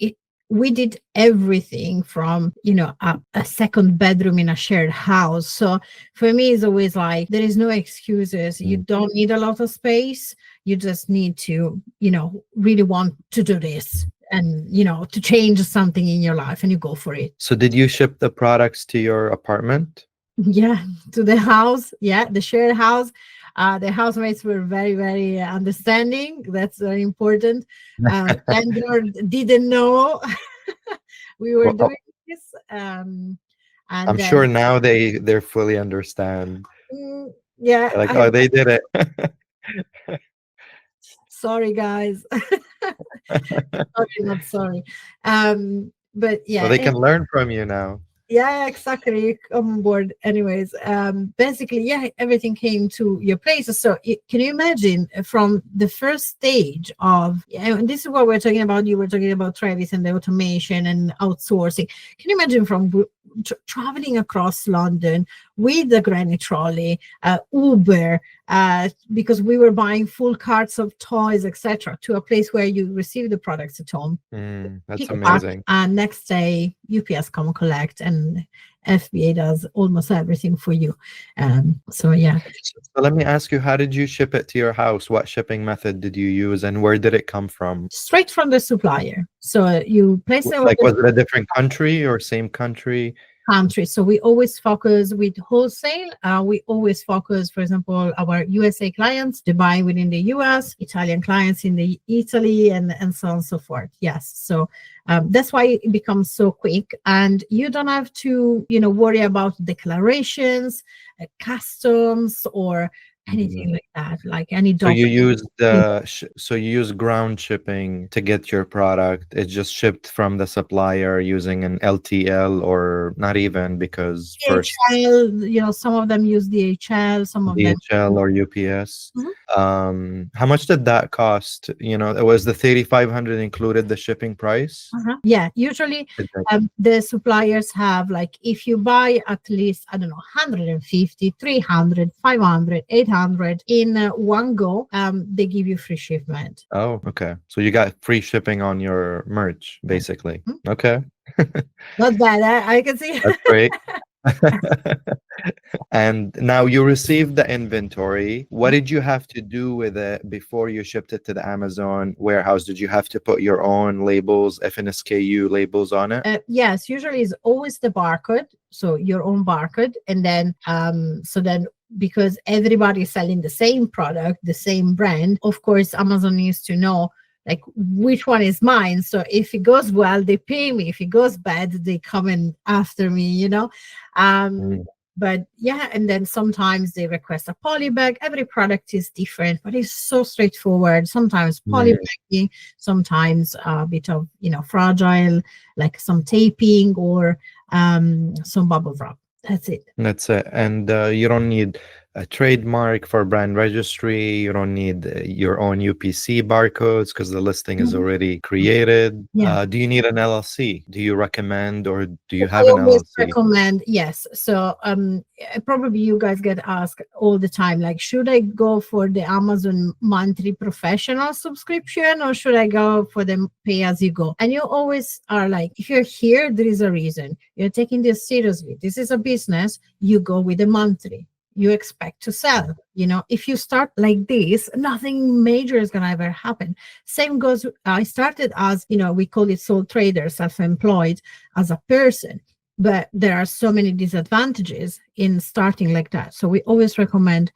S1: we did everything from, a second bedroom in a shared house. So for me, it's always like, there is no excuses. You don't need a lot of space. You just need to, really want to do this and, to change something in your life, and you go for it.
S2: So did you ship the products to your apartment?
S1: Yeah, to the house. Yeah, the shared house. The housemates were very, very understanding. That's very important. Landlord didn't know we were doing this. And
S2: I'm sure now they're fully understand.
S1: Yeah.
S2: They're like, oh, they did it.
S1: Sorry, guys. Sorry, not sorry. But yeah.
S2: So they can learn from you now.
S1: Yeah, exactly. Come on board. Anyways, basically, yeah, everything came to your place. So can you imagine from the first stage of, and this is what we're talking about. You were talking about Travis and the automation and outsourcing. Can you imagine from traveling across London with the granny trolley, Uber, because we were buying full carts of toys, etc., to a place where you receive the products at home.
S2: That's amazing.
S1: And next day, UPS come collect, and FBA does almost everything for you. So yeah.
S2: So let me ask you, how did you ship it to your house? What shipping method did you use, and where did it come from?
S1: Straight from the supplier. So you place it.
S2: Like, was it a different country or same country?
S1: Country. So we always focus with wholesale. We always focus, for example, our USA clients, they buy within the US, Italian clients in the Italy, and so on and so forth. Yes. So that's why it becomes so quick, and you don't have to, worry about declarations, customs, or anything like that, like any
S2: So
S1: document.
S2: you use ground shipping to get your product. It's just shipped from the supplier using an LTL, or not even, because first
S1: DHL, some of them use DHL, some of them
S2: DHL or UPS. How much did that cost? It was the 3,500 included the shipping price?
S1: Yeah, usually the suppliers have, like, if you buy at least, I don't know, 150, 300, 500, 800 in one go, they give you free shipment.
S2: Oh, okay. So you got free shipping on your merch, basically. Okay.
S1: Not bad. I can see.
S2: That's great. And now you received the inventory. What did you have to do with it before you shipped it to the Amazon warehouse? Did you have to put your own labels, FNSKU labels on it?
S1: Yes, usually it's always the barcode. So your own barcode. And then, because everybody is selling the same product, the same brand, of course, Amazon needs to know, like, which one is mine. So if it goes well, they pay me. If it goes bad, they come in after me, But yeah, and then sometimes they request a poly bag. Every product is different, but it's so straightforward. Sometimes poly
S2: Mm.
S1: bagging, sometimes a bit of, fragile, like some taping or some bubble wrap. That's it.
S2: That's it. And you don't need a trademark for brand registry. You don't need your own UPC barcodes because the listing is
S1: Mhm.
S2: already created.
S1: Yeah.
S2: Do you need an LLC? Do you recommend or do you
S1: I
S2: have an
S1: always
S2: LLC?
S1: recommend, yes. So probably you guys get asked all the time, like, should I go for the Amazon monthly professional subscription or should I go for the pay as you go? And you always are like, if you're here, there is a reason. You're taking this seriously. This is a business. You go with the monthly. You expect to sell. If you start like this, nothing major is going to ever happen. Same goes, I started as, we call it sole trader, self-employed as a person, but there are so many disadvantages in starting like that. So we always recommend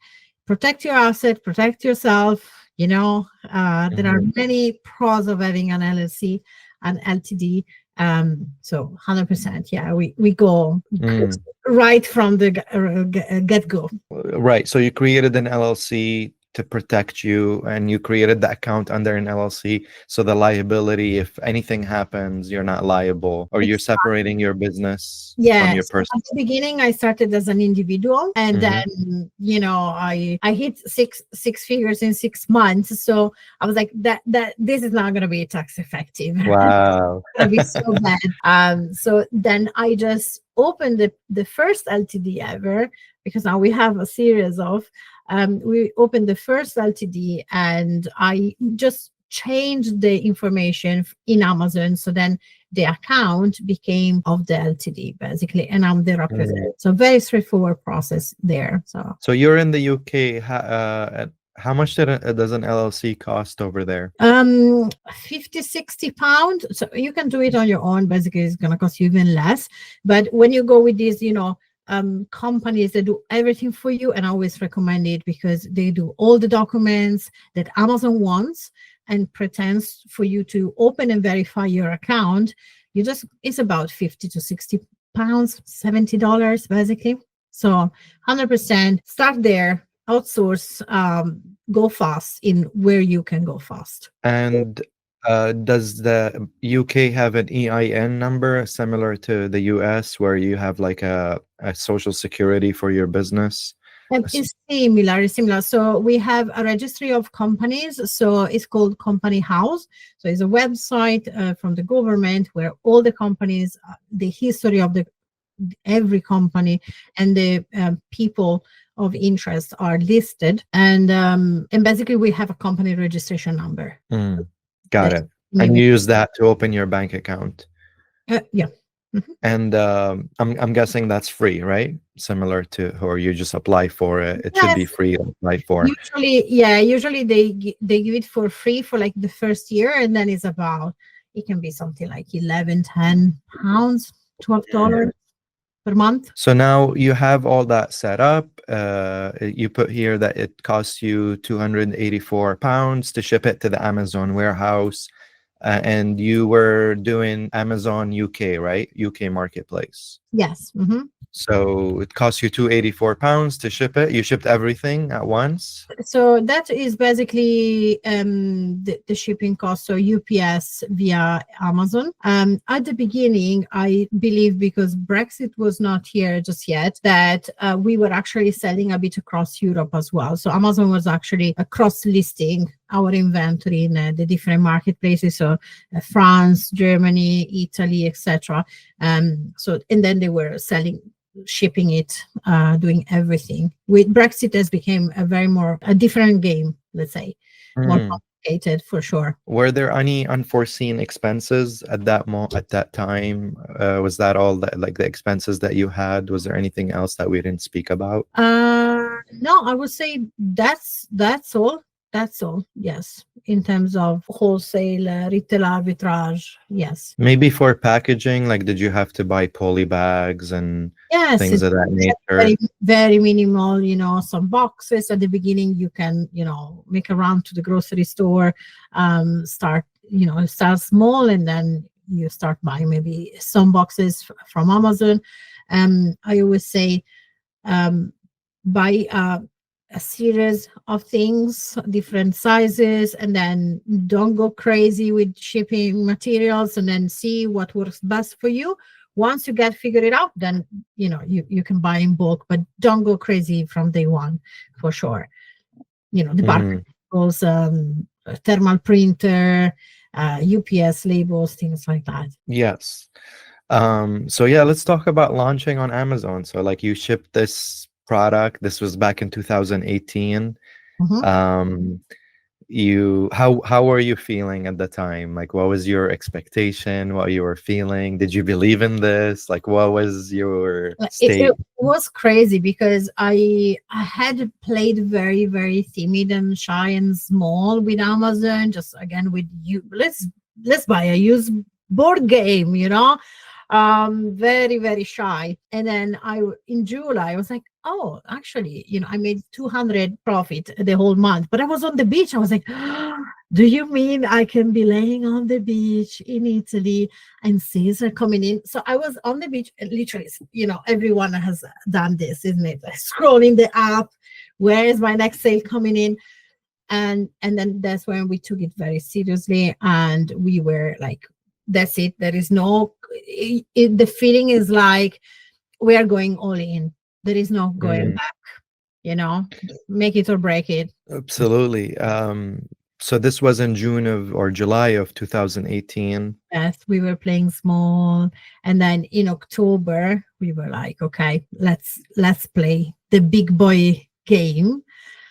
S1: protect your asset, protect yourself. There are
S2: Mhm.
S1: many pros of having an LLC and LTD. So 100%, yeah, we go
S2: Mm.
S1: right from the get go.
S2: Right. So you created an LLC to protect you and you created the account under an LLC. So the liability, if anything happens, you're not liable or you're separating your business from your
S1: Yes. At
S2: personal.
S1: the beginning, I started as an individual, and
S2: Mhm.
S1: then I hit six figures in 6 months. So I was like, that this is not going to be tax effective.
S2: Wow.
S1: Gonna be so bad. So then I just opened the first LTD ever, because now we have a series of. We opened the first LTD, and I just changed the information in Amazon. So then the account became of the LTD basically, and I'm the
S2: Mm.
S1: representative. So very straightforward process there. So
S2: So you're in the UK. How much does an LLC cost over there?
S1: 50, 60 pounds. So you can do it on your own. Basically, it's gonna cost you even less. But when you go with these, companies that do everything for you, and I always recommend it because they do all the documents that Amazon wants and pretends for you to open and verify your account. It's about 50 to 60 pounds, $70 basically. So 100% start there, outsource, go fast in where you can go fast.
S2: And does the UK have an EIN number similar to the US where you have like a social security for your business?
S1: It's similar, it's similar. So we have a registry of companies. So it's called Company House. So it's a website from the government where all the companies, the history of every company, and the people of interest are listed. And basically we have a company registration number.
S2: Mm, got
S1: That
S2: it. And
S1: maybe
S2: you use that to open your bank account.
S1: yeah. Mhm.
S2: And I'm guessing that's free, right? Similar to, or you just apply for it. It should be
S1: Yes.
S2: free to apply for.
S1: Usually they give it for free for like the first year, and then it can be something like 11, 10 pounds,
S2: Mm.
S1: $12 per month.
S2: So now you have all that set up. You put here that it costs you £284 to ship it to the Amazon warehouse. And you were doing Amazon UK, right? UK marketplace.
S1: Yes. Mhm.
S2: So it costs you £284 to ship it. You shipped everything at once.
S1: So that is basically the shipping cost. So UPS via Amazon. At the beginning, I believe because Brexit was not here just yet, that we were actually selling a bit across Europe as well. So Amazon was actually cross listing our inventory in the different marketplaces. So France, Germany, Italy, etc. So and then they were shipping it, doing everything. With Brexit, has became a different game, let's say, more
S2: Mm.
S1: complicated for sure.
S2: Were there any unforeseen expenses at at that time? Was that all like the expenses that you had? Was there anything else that we didn't speak about?
S1: No, I would say that's all. That's all. Yes, in terms of wholesale, retail arbitrage. Yes.
S2: Maybe for packaging, like did you have to buy poly bags and
S1: Yes,
S2: things
S1: it's
S2: of that
S1: very,
S2: nature?
S1: very minimal, some boxes at the beginning. You can, make a run to the grocery store, start small, and then you start buying maybe some boxes from Amazon. I always say um, buy a series of things, different sizes, and then don't go crazy with shipping materials, and then see what works best for you. Once you get figured it out, then you can buy in bulk, but don't go crazy from day one, for sure. The
S2: Mhm.
S1: barcodes, thermal printer, UPS labels, things like that.
S2: Yes. So yeah, let's talk about launching on Amazon. So like you shipped this product. This was back in 2018.
S1: Mhm.
S2: Um, how were you feeling at the time? Like what was your expectation? What you were feeling? Did you believe in this? Like what was your
S1: It
S2: state?
S1: was crazy because I had played very, very timid and shy and small with Amazon. Just again with you, let's buy a used board game, very, very shy. And then in July I was like, oh, actually, I made 200 profit the whole month, but I was on the beach. I was like, do you mean I can be laying on the beach in Italy and sales are coming in? So I was on the beach, and literally, everyone has done this, isn't it? Scrolling the app, where is my next sale coming in? And then that's when we took it very seriously, and we were like, that's it. There is no, the feeling is like we are going all in. There is no going
S2: Mm,
S1: back, you know, make it or break it.
S2: absolutely. So this was in June of or July of 2018.
S1: Yes, we were playing small, and then in October we were like, okay, let's play the big boy game.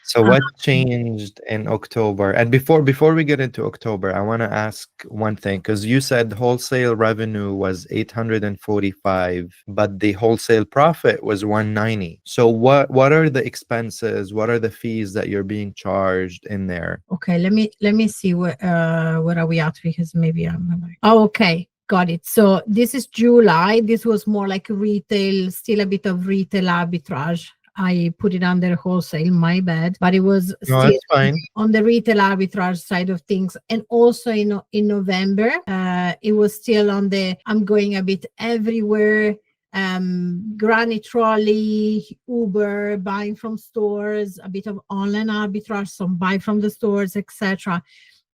S2: So
S1: Uh,
S2: what changed in October? And before we get into October, I want to ask one thing because you said wholesale revenue was 845, but the wholesale profit was 190. So what are the expenses? What are the fees that you're being charged in there?
S1: okay, let me see where are we at, because maybe oh, okay, got it. So this is July. This was more like retail, still a bit of retail arbitrage. I put it under wholesale, my bad, but it was
S2: No,
S1: still
S2: that's fine.
S1: on the retail arbitrage side of things. And also in November, it was still on the I'm going a bit everywhere, granny trolley, Uber, buying from stores, a bit of online arbitrage, some buy from the stores, etc.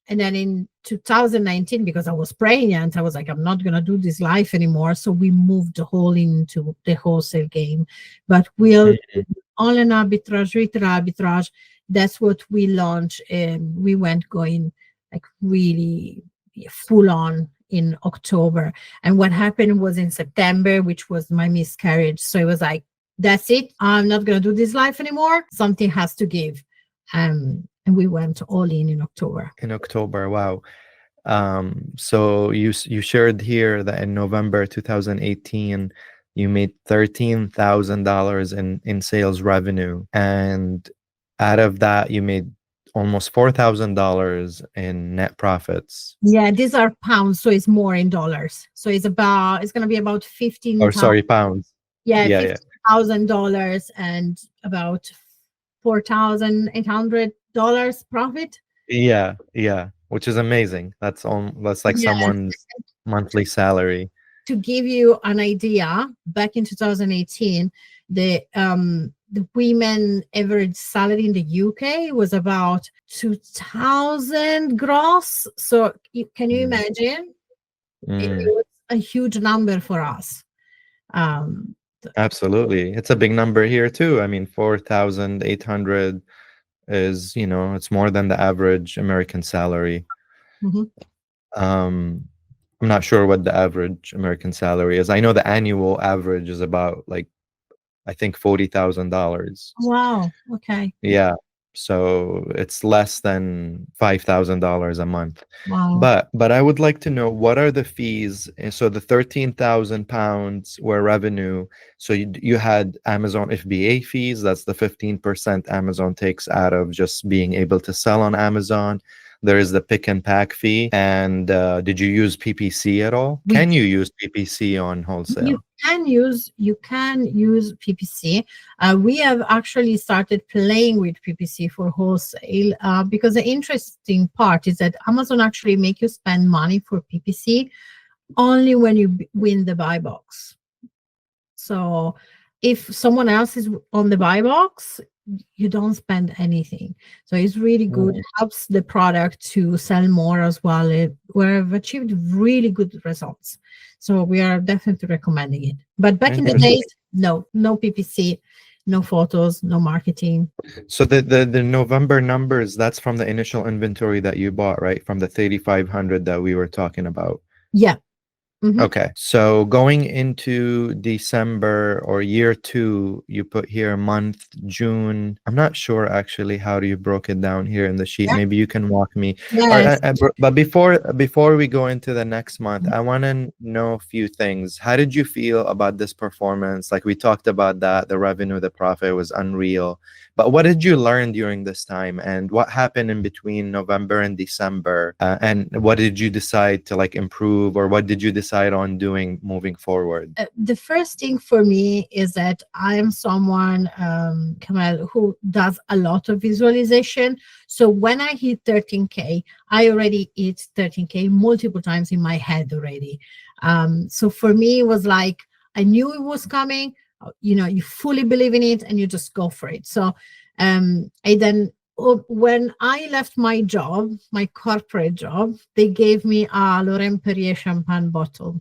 S1: And then in 2019, because I was pregnant, I was like, I'm not going to do this life anymore. So we moved the whole into the wholesale game. But we'll
S2: Mhm.
S1: online arbitrage, retail arbitrage. That's what we launched. And we went going like really full on in October. And what happened was in September, which was my miscarriage. So it was like, that's it. I'm not going to do this life anymore. Something has to give. And we went all in October.
S2: In October, wow. So you shared here that in November 2018, you made $13,000 in sales revenue, and out of that, you made almost $4,000 in net profits.
S1: Yeah, these are pounds, so it's more in dollars. So it's gonna be about
S2: Or
S1: 15,000.
S2: sorry, pounds.
S1: Yeah,
S2: Yeah, yeah,
S1: $15,000 and about $4,800 profit.
S2: yeah, yeah. Which is amazing. That's like
S1: Yeah,
S2: someone's monthly salary.
S1: to give you an idea, back in 2018, the women average salary in the UK was about 2,000 gross. So can you
S2: Mm,
S1: imagine? It
S2: mm,
S1: was a huge number for us. Um,
S2: absolutely. It's a big number here too. I mean, 4,800 is, it's more than the average American salary.
S1: mhm.
S2: Um, I'm not sure what the average American salary is. I know the annual average is about like I think $40,000.
S1: Wow. Okay.
S2: Yeah. So it's less than $5,000 a month.
S1: Wow.
S2: But I would like to know what are the fees? And so the 13,000 pounds were revenue. So you had Amazon FBA fees. That's the 15% Amazon takes out of just being able to sell on Amazon. There is the pick and pack fee. And did you use PPC at all?
S1: We
S2: Can you use PPC on
S1: you
S2: wholesale?
S1: can use PPC. We have actually started playing with PPC for wholesale, because the interesting part is that Amazon actually make you spend money for PPC only when you win the buy box. So if someone else is on the buy box, you don't spend anything. So it's really good. It helps the product to sell more as well. We've achieved really good results. So we are definitely recommending it. But back in the
S2: Interesting.
S1: days, no PPC, no photos, no marketing.
S2: So the November numbers, that's from the initial inventory that you bought, right? From the 3,500 that we were talking about.
S1: Yeah. Mhm.
S2: Okay. So going into December or year two, you put here month June. I'm not sure actually how you broke it down here in the sheet.
S1: Yeah.
S2: Maybe you can walk me. Or,
S1: Yes.
S2: but before we go into the next month, I want to know a few things. How did you feel about this performance? Like we talked about that, the revenue, the profit was unreal. But what did you learn during this time, and what happened in between November and December? And what did you decide to like improve, or what did you decide on doing moving forward?
S1: The first thing for me is that I am someone, Kamal, who does a lot of visualization. So when I hit 13K, I already hit 13K multiple times in my head already. So for me, it was like I knew it was coming. You fully believe in it and you just go for it. So I then when I left my job, my corporate job, they gave me a Laurent Perrier champagne bottle.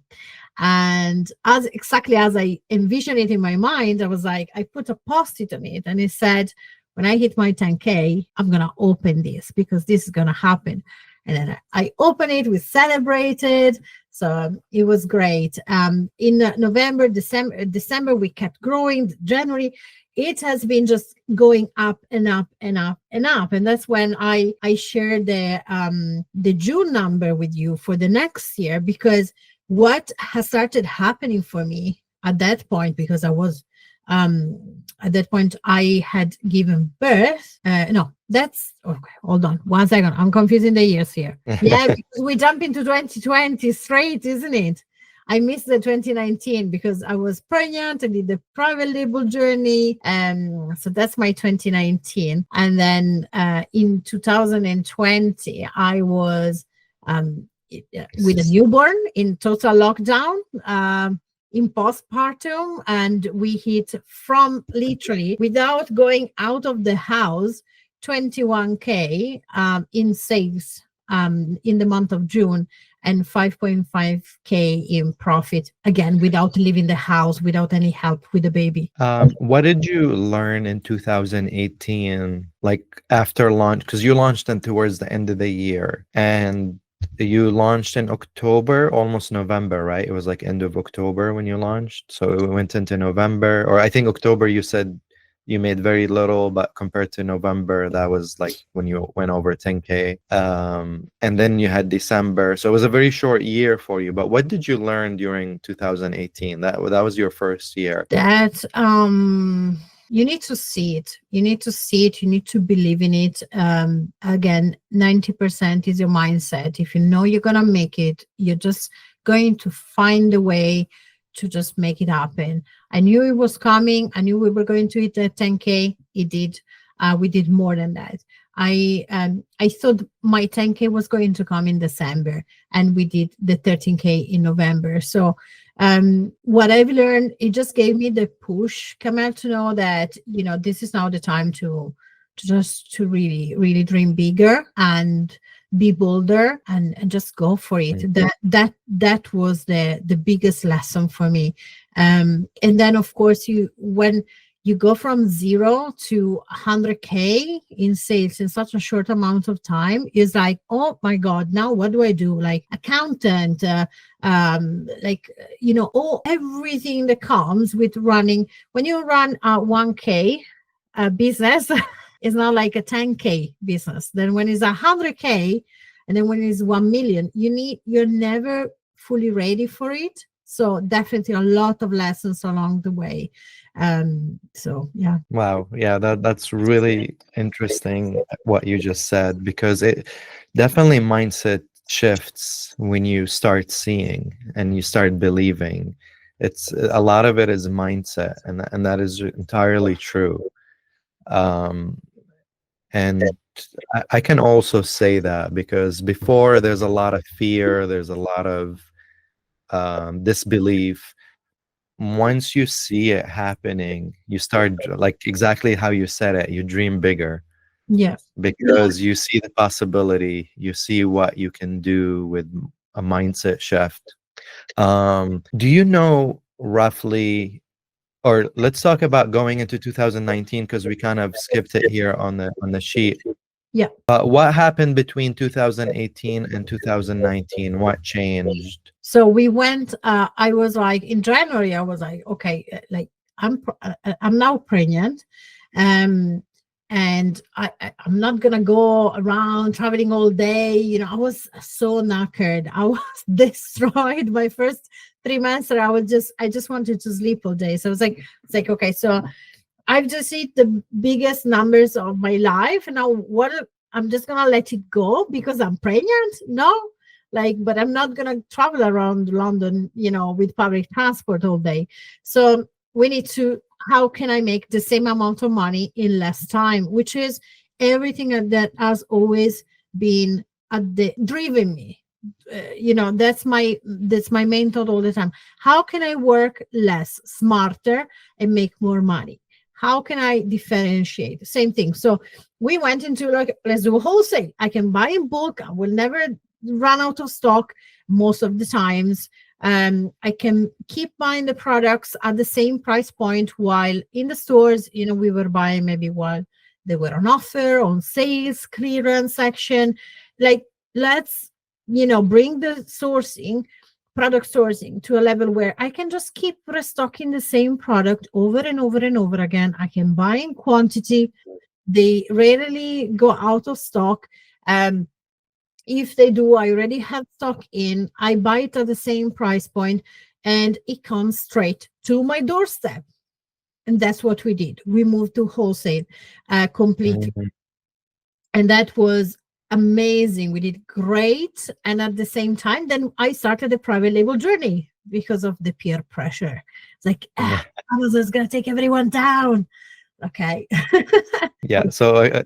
S1: And as exactly as I envisioned it in my mind, I was like, I put a post-it on it and it said, when I hit my 10K, I'm going to open this because this is going to happen. And then I opened it, we celebrated. So it was great. In November, December, we kept growing. January, it has been just going up and up and up and up. And that's when I shared the June number with you for the next year, because what has started happening for me at that point, because I was at that point I had given birth. No, that's okay. Hold on 1 second. I'm confusing the years here. Yeah, because we jump into 2020 straight, isn't it? I missed the 2019 because I was pregnant. I did the private label journey. So that's my 2019. And then in 2020, I was with a newborn in total lockdown, in postpartum, and we hit from literally without going out of the house 21K in sales in the month of June, and 5.5K in profit, again without leaving the house, without any help with the baby.
S2: What did you learn in 2018, like after launch? Because you launched them towards the end of the year, and you launched in October, almost November, right? It was like end of October when you launched. So it went into November, or I think October you said you made very little, but compared to November, that was like when you went over 10K. And then you had December. So it was a very short year for you. But what did you learn during 2018? That was your first year.
S1: That you need to see it. You need to see it. You need to believe in it. Again, 90% is your mindset. If you know you're gonna make it, you're just going to find a way to just make it happen. I knew it was coming. I knew we were going to hit the 10K. It did. We did more than that. I thought my 10K was going to come in December, and we did the 13K in November. So what I've learned, it just gave me the push, Kamal, to know that this is now the time to really really dream bigger and be bolder, and just go for it. That was the biggest lesson for me. And then of course when you go from 0 to 100K in sales in such a short amount of time, is like, oh my God, now what do I do? Like accountant, everything that comes with running. When you run a 1K business, it's not like a 10K business. Then when it's 100K, and then when it's 1 million, you're never fully ready for it. So definitely a lot of lessons along the way. So yeah.
S2: Wow. Yeah, that's really interesting what you just said, because it definitely mindset shifts when you start seeing and you start believing. It's a lot of it is mindset, and that is entirely true. And I can also say that because before there's a lot of fear, there's a lot of disbelief. once you see it happening, you start like exactly how you said it, you dream bigger
S1: Yeah.
S2: because you see the possibility, you see what you can do with a mindset shift. Do you know roughly, or let's talk about going into 2019 because we kind of skipped it here on the sheet.
S1: Yeah.
S2: What happened between 2018 and 2019? What changed?
S1: So we went, I was like, in January, I was like, okay, like I'm now pregnant. Um, and I'm not gonna go around traveling all day. You know, I was so knackered. I was destroyed. My first 3 months, that I just wanted to sleep all day. So I was like, it's like, okay, so I've just hit the biggest numbers of my life. And now I'm just gonna let it go because I'm pregnant? No. Like, but I'm not gonna travel around London, with public transport all day. So we need to, how can I make the same amount of money in less time? Which is everything that has always been at the driven me. That's my main thought all the time. How can I work less, smarter, and make more money? How can I differentiate? Same thing. So we went into, like, let's do wholesale. I can buy in bulk. I will never run out of stock most of the times. I can keep buying the products at the same price point, while in the stores, we were buying maybe while they were on offer, on sales, clearance section. Like, let's, bring the product sourcing to a level where I can just keep restocking the same product over and over and over again. I can buy in quantity. They rarely go out of stock. If they do, I already have stock in. I buy it at the same price point, and it comes straight to my doorstep. And that's what we did. We moved to wholesale completely.
S2: Mhm.
S1: And that was amazing. We did great. And at the same time, then I started a private label journey because of the peer pressure. It's like,
S2: Yeah.
S1: Amazon's going to take everyone down. Okay.
S2: Yeah. So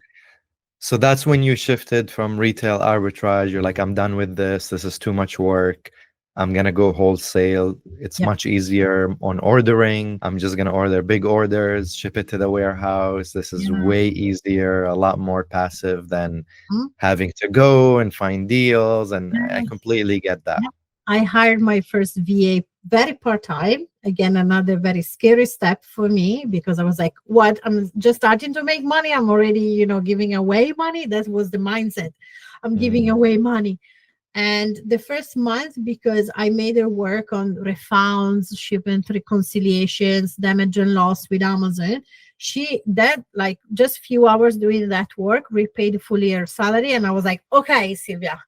S2: that's when you shifted from retail arbitrage. You're like, I'm done with this. This is too much work. I'm gonna go wholesale. It's
S1: Yeah.
S2: much easier on ordering. I'm just gonna order big orders, ship it to the warehouse. This is
S1: Yeah.
S2: way easier, a lot more passive than
S1: Mhm.
S2: having to go and find deals. And I
S1: Yeah.
S2: completely get that.
S1: Yeah. I hired my first VA very part-time. Again, another very scary step for me, because I was like, what? I'm just starting to make money. I'm already, giving away money. That was the mindset. I'm giving
S2: Mm.
S1: away money. And the first month, because I made her work on refunds, shipment reconciliations, damage and loss with Amazon, like just few hours doing that work, repaid fully her salary. And I was like, okay, Sylvia,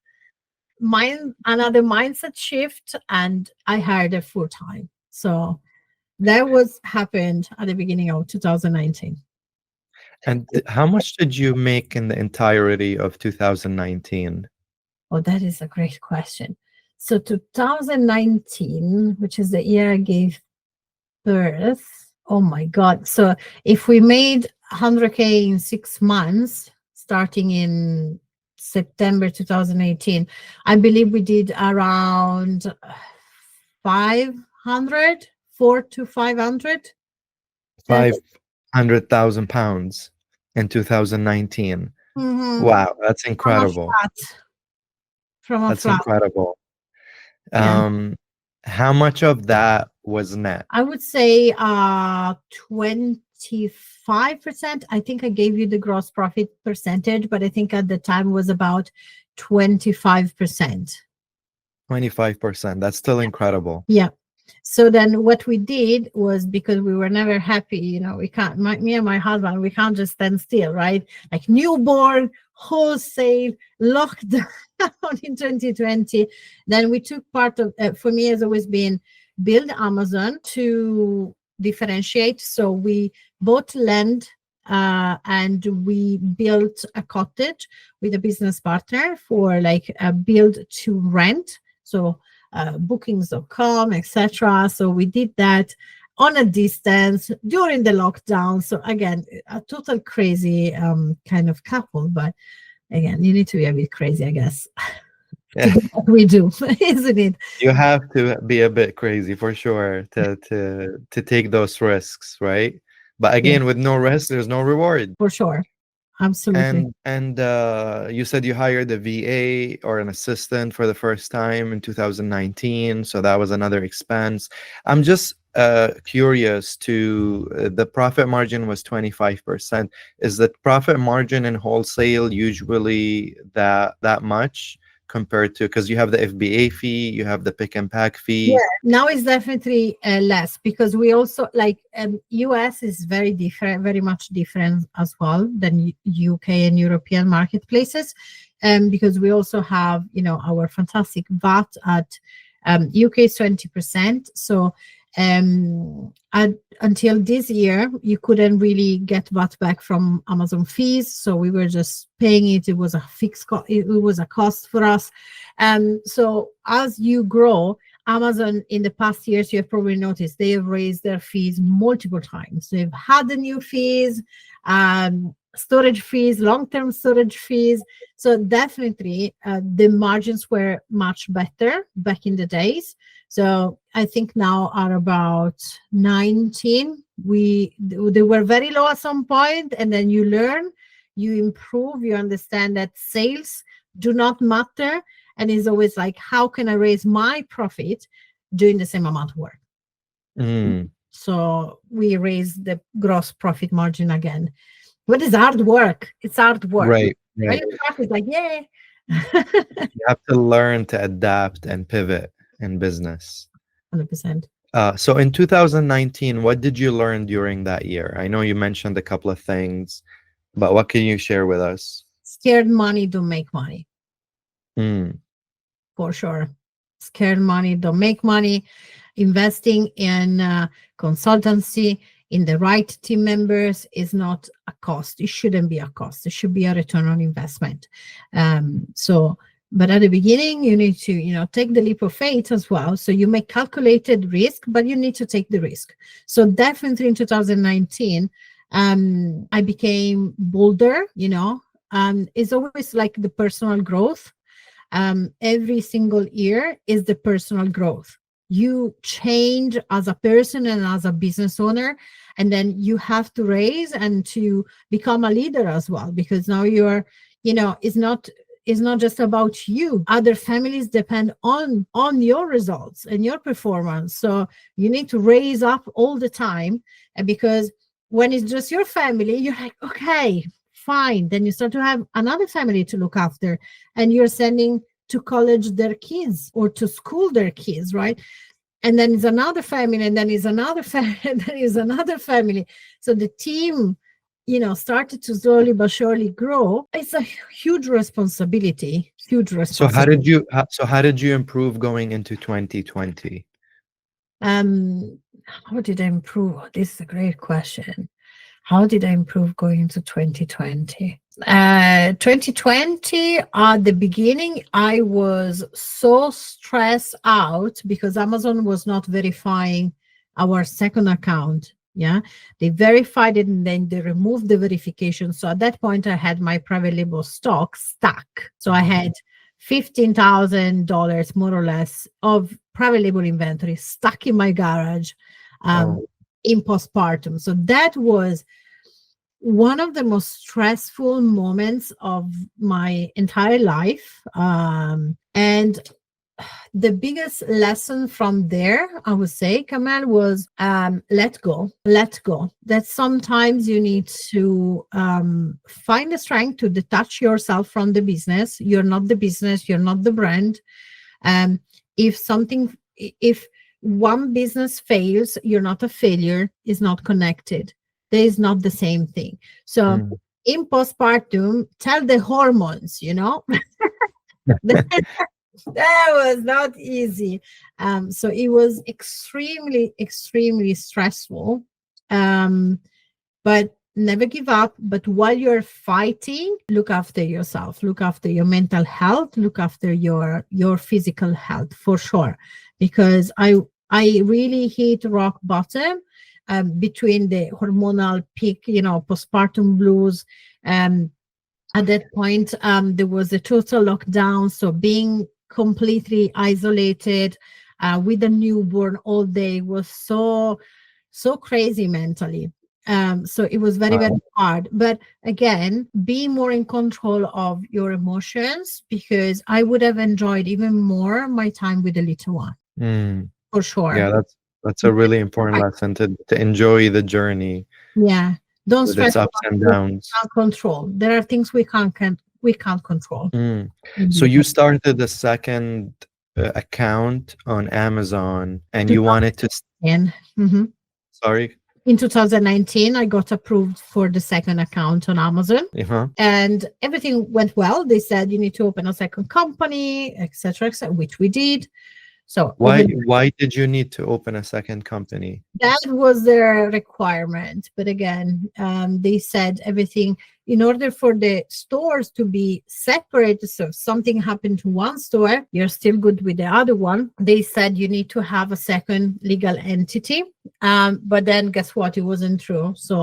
S1: another mindset shift, and I hired her full time. So that was happened at the beginning of 2019.
S2: And how much did you make in the entirety of 2019?
S1: Oh, that is a great question. So 2019, which is the year I gave birth. Oh my God. So if we made 100K in 6 months, starting in September 2018, I believe we did around 500, 4 to 500. That's
S2: 500,000 pounds in 2019.
S1: mhm,
S2: Wow, that's
S1: from a
S2: incredible.
S1: flat. From a
S2: That's
S1: flat.
S2: incredible.
S1: Yeah.
S2: Um, how much of that was net?
S1: I would say 25%. I think I gave you the gross profit percentage, but I think at the time was about 25%.
S2: 25%. That's still incredible.
S1: Yeah. So then what we did was, because we were never happy, we can't, me and my husband, we can't just stand still, right? Like newborn, wholesale, lockdown in 2020. Then we took part of, for me, has always been build Amazon to differentiate. So we bought land and we built a cottage with a business partner for like a build to rent. So bookings.com, etc. So we did that on a distance during the lockdown. So again, a total crazy kind of couple, but again, you need to be a bit crazy, I guess. to do what we do, isn't it?
S2: You have to be a bit crazy for sure to take those risks, right? But
S1: Yeah,
S2: again, with no risk, there's no reward.
S1: for sure. Absolutely.
S2: And you said you hired a VA or an assistant for the first time in 2019, so that was another expense. I'm just curious to the profit margin was 25%. Is the profit margin in wholesale usually that much compared to, because you have the FBA fee, you have the pick and pack
S1: Yeah,
S2: fee?
S1: now it's definitely less because we also like US is very different, very much different as well than UK and European marketplaces, because we also have our fantastic VAT at UK is 20%. So until this year, you couldn't really get VAT back from Amazon fees. So we were just paying it. It was a fixed cost. It was a cost for us. So as you grow, Amazon in the past years, you have probably noticed they have raised their fees multiple times. They've had the new fees, storage fees, long-term storage fees. So definitely the margins were much better back in the days. So I think now are about 19. They were very low at some point, and then you learn, you improve, you understand that sales do not matter. And it's always like, how can I raise my profit doing the same amount of work?
S2: Mm,
S1: So we raise the gross profit margin again. What is hard work? It's hard work.
S2: right,
S1: When
S2: right.
S1: you start, it's like, yeah.
S2: You have to learn to adapt and pivot in business.
S1: 100%.
S2: So in 2019, what did you learn during that year? I know you mentioned a couple of things, but what can you share with us?
S1: Scared money don't make money,
S2: Mm,
S1: for sure. Scared money don't make money. Investing in consultancy, in the right team members is not a cost. It shouldn't be a cost. It should be a return on investment. But at the beginning, you need to, take the leap of faith as well. So you make calculated risk, but you need to take the risk. So definitely in 2019, I became bolder. It's always like the personal growth. Every single year is the personal growth. You change as a person and as a business owner, and then you have to raise and to become a leader as well, because now it's not just about you. Other families depend on your results and your performance. So you need to raise up all the time, and because when it's just your family, you're like, okay, fine. Then you start to have another family to look after, and you're sending to college their kids or to school their kids, right? And then it's another family, and then is another family, and then is another family. So the team, started to slowly but surely grow. It's a huge responsibility, huge
S2: so
S1: responsibility.
S2: how did you improve going into 2020?
S1: How did I improve? This is a great question. How did I improve going into 2020? 2020, at the beginning, I was so stressed out because Amazon was not verifying our second account. Yeah, they verified it and then they removed the verification. So at that point, I had my private label stock stuck. So I had $15,000 more or less of private label inventory stuck in my garage
S2: Oh,
S1: in postpartum. So that was one of the most stressful moments of my entire life. And the biggest lesson from there, I would say, Kamal, was let go. That sometimes you need to find the strength to detach yourself from the business. You're not the business, you're not the brand. If one business fails, you're not a failure, is not connected. There is not the same thing. So
S2: mm.
S1: in postpartum, tell the hormones, that was not easy. So it was extremely, extremely stressful. But never give up. But while you're fighting, look after yourself, look after your mental health, look after your physical health, for sure. Because I really hit rock bottom between the hormonal peak, postpartum blues. At that point, there was a total lockdown. So being completely isolated with a newborn all day was so crazy mentally. So it was very, very hard. But again, be more in control of your emotions, because I would have enjoyed even more my time with the little one,
S2: Mm.
S1: for sure.
S2: Yeah, that's a really important lesson to enjoy the journey
S1: Yeah. Don't
S2: with
S1: stress
S2: its ups
S1: about
S2: and
S1: what
S2: downs.
S1: we can't control. There are things we can't control.
S2: Mm. So
S1: Indeed.
S2: you started the second account on Amazon, and you wanted to,
S1: And mhm.
S2: sorry.
S1: In 2019, I got approved for the second account on Amazon,
S2: Uh-huh.
S1: and everything went well. They said you need to open a second company, etc., which we did. So
S2: Why did you need to open a second company?
S1: that was their requirement. But again, they said everything in order for the stores to be separate. So if something happened to one store, you're still good with the other one. They said you need to have a second legal entity. But then guess what? It wasn't true. So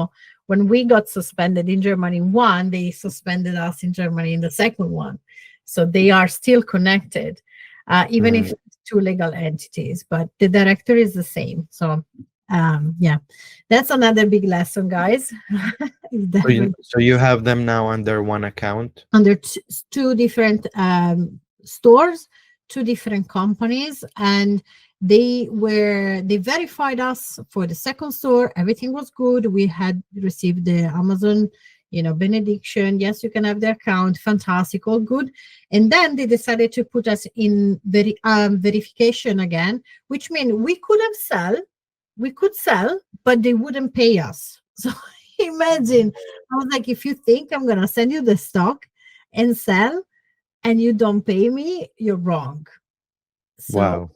S1: when we got suspended in Germany in one, they suspended us in Germany in the second one. So they are still connected, even if
S2: Mm.
S1: it's two legal entities, but the director is the same. So yeah, that's another big lesson, guys.
S2: So you have them now under one account?
S1: Under two different stores, two different companies, and they verified us for the second store. Everything was good. We had received the Amazon, benediction. Yes, you can have the account. Fantastic, all good. And then they decided to put us in verification again, which means we could sell, but they wouldn't pay us. So imagine, I was like, if you think I'm gonna send you the stock and sell and you don't pay me, you're wrong. So
S2: Wow.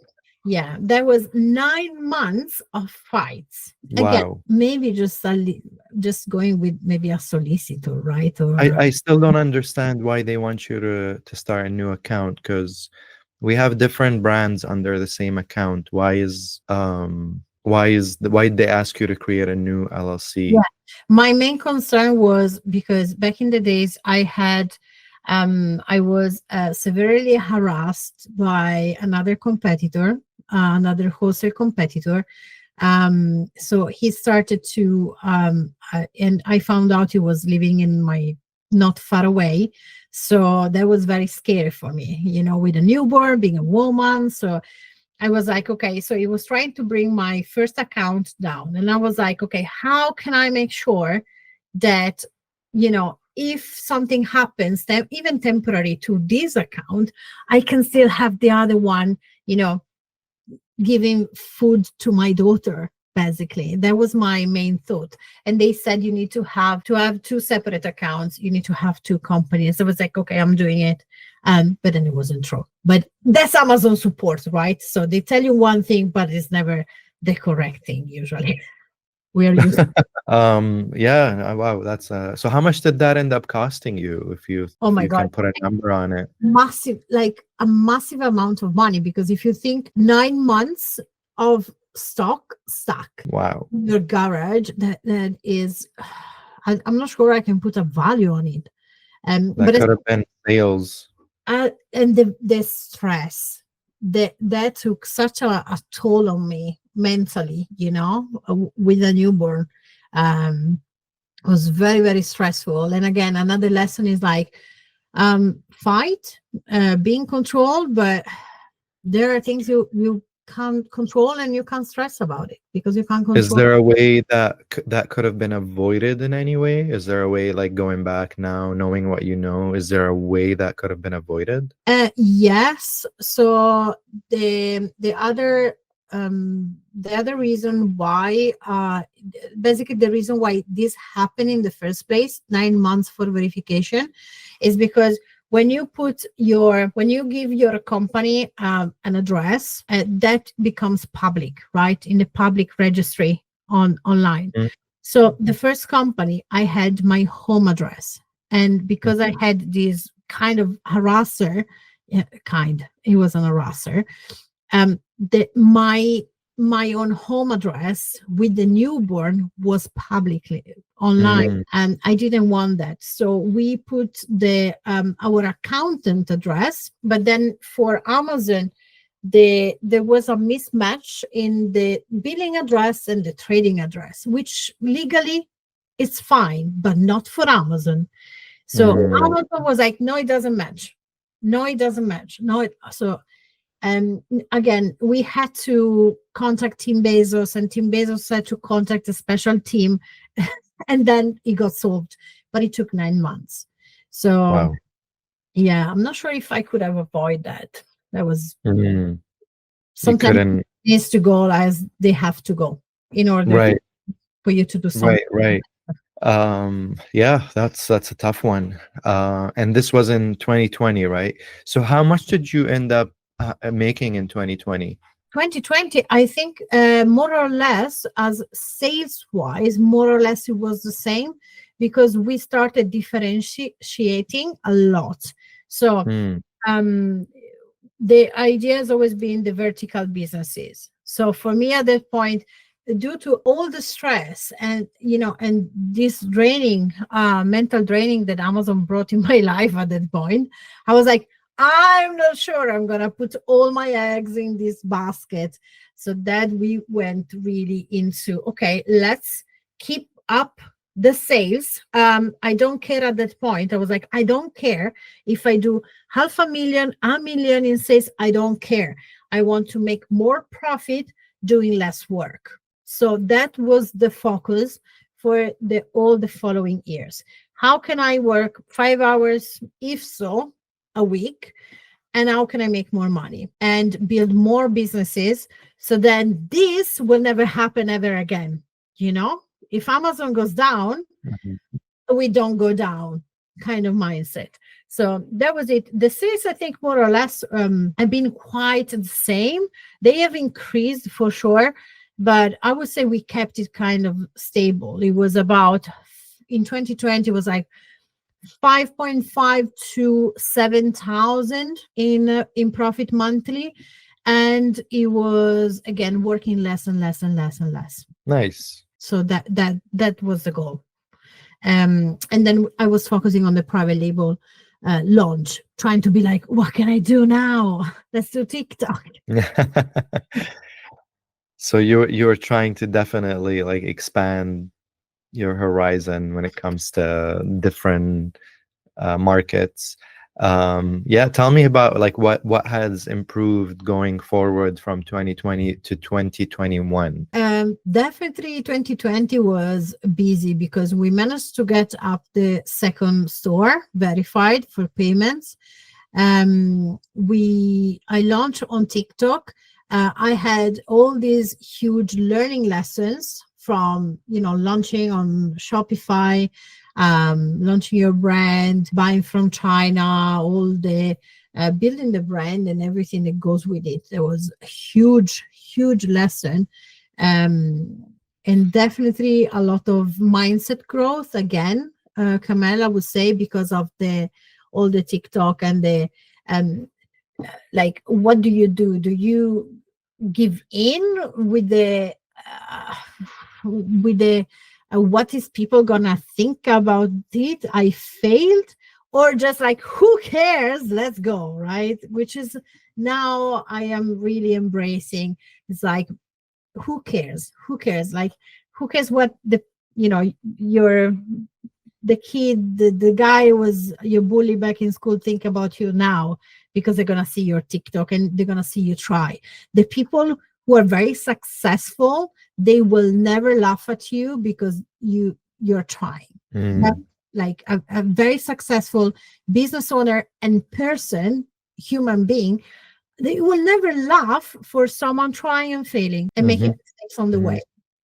S1: yeah, there was 9 months of fights. Again,
S2: Wow.
S1: maybe just going with maybe a solicitor, right? Or
S2: I still don't understand why they want you to start a new account, because we have different brands under the same account. Why did they ask you to create a new LLC?
S1: yeah, my main concern was because back in the days I was severely harassed by another competitor, another wholesale competitor. So he started to and I found out he was living in my not far away. So that was very scary for me, with a newborn, being a woman. So I was like, okay, so he was trying to bring my first account down. And I was like, okay, how can I make sure that, if something happens, even temporary to this account, I can still have the other one, giving food to my daughter. Basically, that was my main thought. And they said you need to have two separate accounts. You need to have two companies. I was like, okay, I'm doing it. But then it wasn't true. But that's Amazon support, right? So they tell you one thing, but it's never the correct thing usually. We are used
S2: Yeah, wow, that's so how much did that end up costing you, if you
S1: oh my
S2: can
S1: God,
S2: put a number on it?
S1: massive, like a massive amount of money. Because if you think 9 months of stock stuck
S2: Wow.
S1: in your garage, that is, I'm not sure I can put a value on it.
S2: That
S1: But
S2: could have been sales.
S1: and the stress that took such a toll on me mentally, with a newborn. Was very, very stressful. And again, another lesson is like, fight, be in control, but there are things you can't control, and you can't stress about it because you can't
S2: Is
S1: control.
S2: there a way that could have been avoided in any way? Is there a way, like going back now, knowing what you know, is there a way that could have been avoided?
S1: Yes. So the other reason why, basically the reason why this happened in the first place, 9 months for verification, is because when you give your company an address, that becomes public, right, in the public registry online.
S2: Mm.
S1: So the first company, I had my home address, and because I had this kind of harasser, he was an harasser, my my own home address with the newborn was publicly online,
S2: Mm,
S1: and I didn't want that. So we put the our accountant address, but then for Amazon, there was a mismatch in the billing address and the trading address, which legally it's fine, but not for Amazon. So
S2: mm,
S1: Amazon was like, no, it doesn't match. No, it doesn't match. No, so again, we had to contact Team Bezos, and Team Bezos had to contact a special team, and then it got solved. But it took 9 months. So
S2: wow.
S1: yeah, I'm not sure if I could have avoided that. That was
S2: Mm, you
S1: sometimes
S2: couldn't.
S1: needs to go as they have to go in order
S2: Right,
S1: for you to do something.
S2: right, right. Yeah, that's a tough one. And this was in 2020, right? So how much did you end up making in 2020?
S1: 2020, I think more or less, as sales wise, more or less it was the same, because we started differentiating a lot. So
S2: Mm,
S1: um, the idea has always been the vertical businesses. So for me at that point, due to all the stress and and this draining mental draining that Amazon brought in my life at that point, I was like, I'm not sure I'm gonna put all my eggs in this basket. So that we went really into, okay, let's keep up the sales. I don't care at that point. I was like, I don't care if I do 500,000, a million in sales. I don't care. I want to make more profit doing less work. So that was the focus for the all the following years. How can I work 5 hours, if so, a week? And how can I make more money and build more businesses so then this will never happen ever again? You know, if Amazon goes down,
S2: mhm.
S1: we don't go down kind of mindset. So that was it. The sales, I think, more or less have been quite the same. They have increased for sure, but I would say we kept it kind of stable. It was about, in 2020, it was like 5.5 to 7,000 in profit monthly, and it was again working less and less and less and less.
S2: Nice.
S1: So that was the goal. And then I was focusing on the private label launch, trying to be like, what can I do now? Let's do TikTok.
S2: So you're trying to definitely like expand your horizon when it comes to different markets. Yeah, tell me about like what has improved going forward from 2020 to 2021.
S1: Definitely 2020 was busy because we managed to get up the second store verified for payments. I launched on TikTok. I had all these huge learning lessons from launching on Shopify, launching your brand, buying from China, all the building the brand and everything that goes with it. There was a huge lesson, um, and definitely a lot of mindset growth again. Kamel, I would say, because of the all the TikTok and the um, like, what do? Do you give in with uh, the what is people gonna think about it? I failed, or just like, who cares? Let's go, right? Which is now I am really embracing. It's like, who cares? Who cares? Like, who cares what your the kid, the guy was your bully back in school think about you now, because they're gonna see your TikTok and they're gonna see you try. The people who are very successful, they will never laugh at you because you're trying. That,
S2: Mm,
S1: like a very successful business owner and person, human being, they will never laugh for someone trying and failing and making
S2: mhm,
S1: mistakes on the
S2: mhm.
S1: way.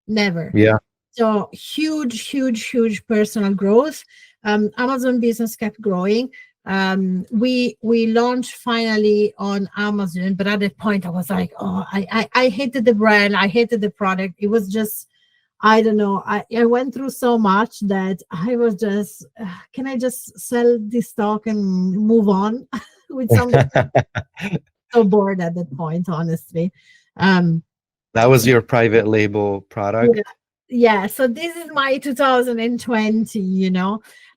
S1: Never.
S2: Yeah.
S1: So huge personal growth. Amazon business kept growing. We launched finally on Amazon, but at that point I was like, oh, I hated the brand, I hated the product. It was just, I don't know. I went through so much that I was just, can I just sell this stock and move on with something? So bored at that point, honestly. Um,
S2: That was your private label
S1: Yeah.
S2: product?
S1: Yeah, so this is my 2020,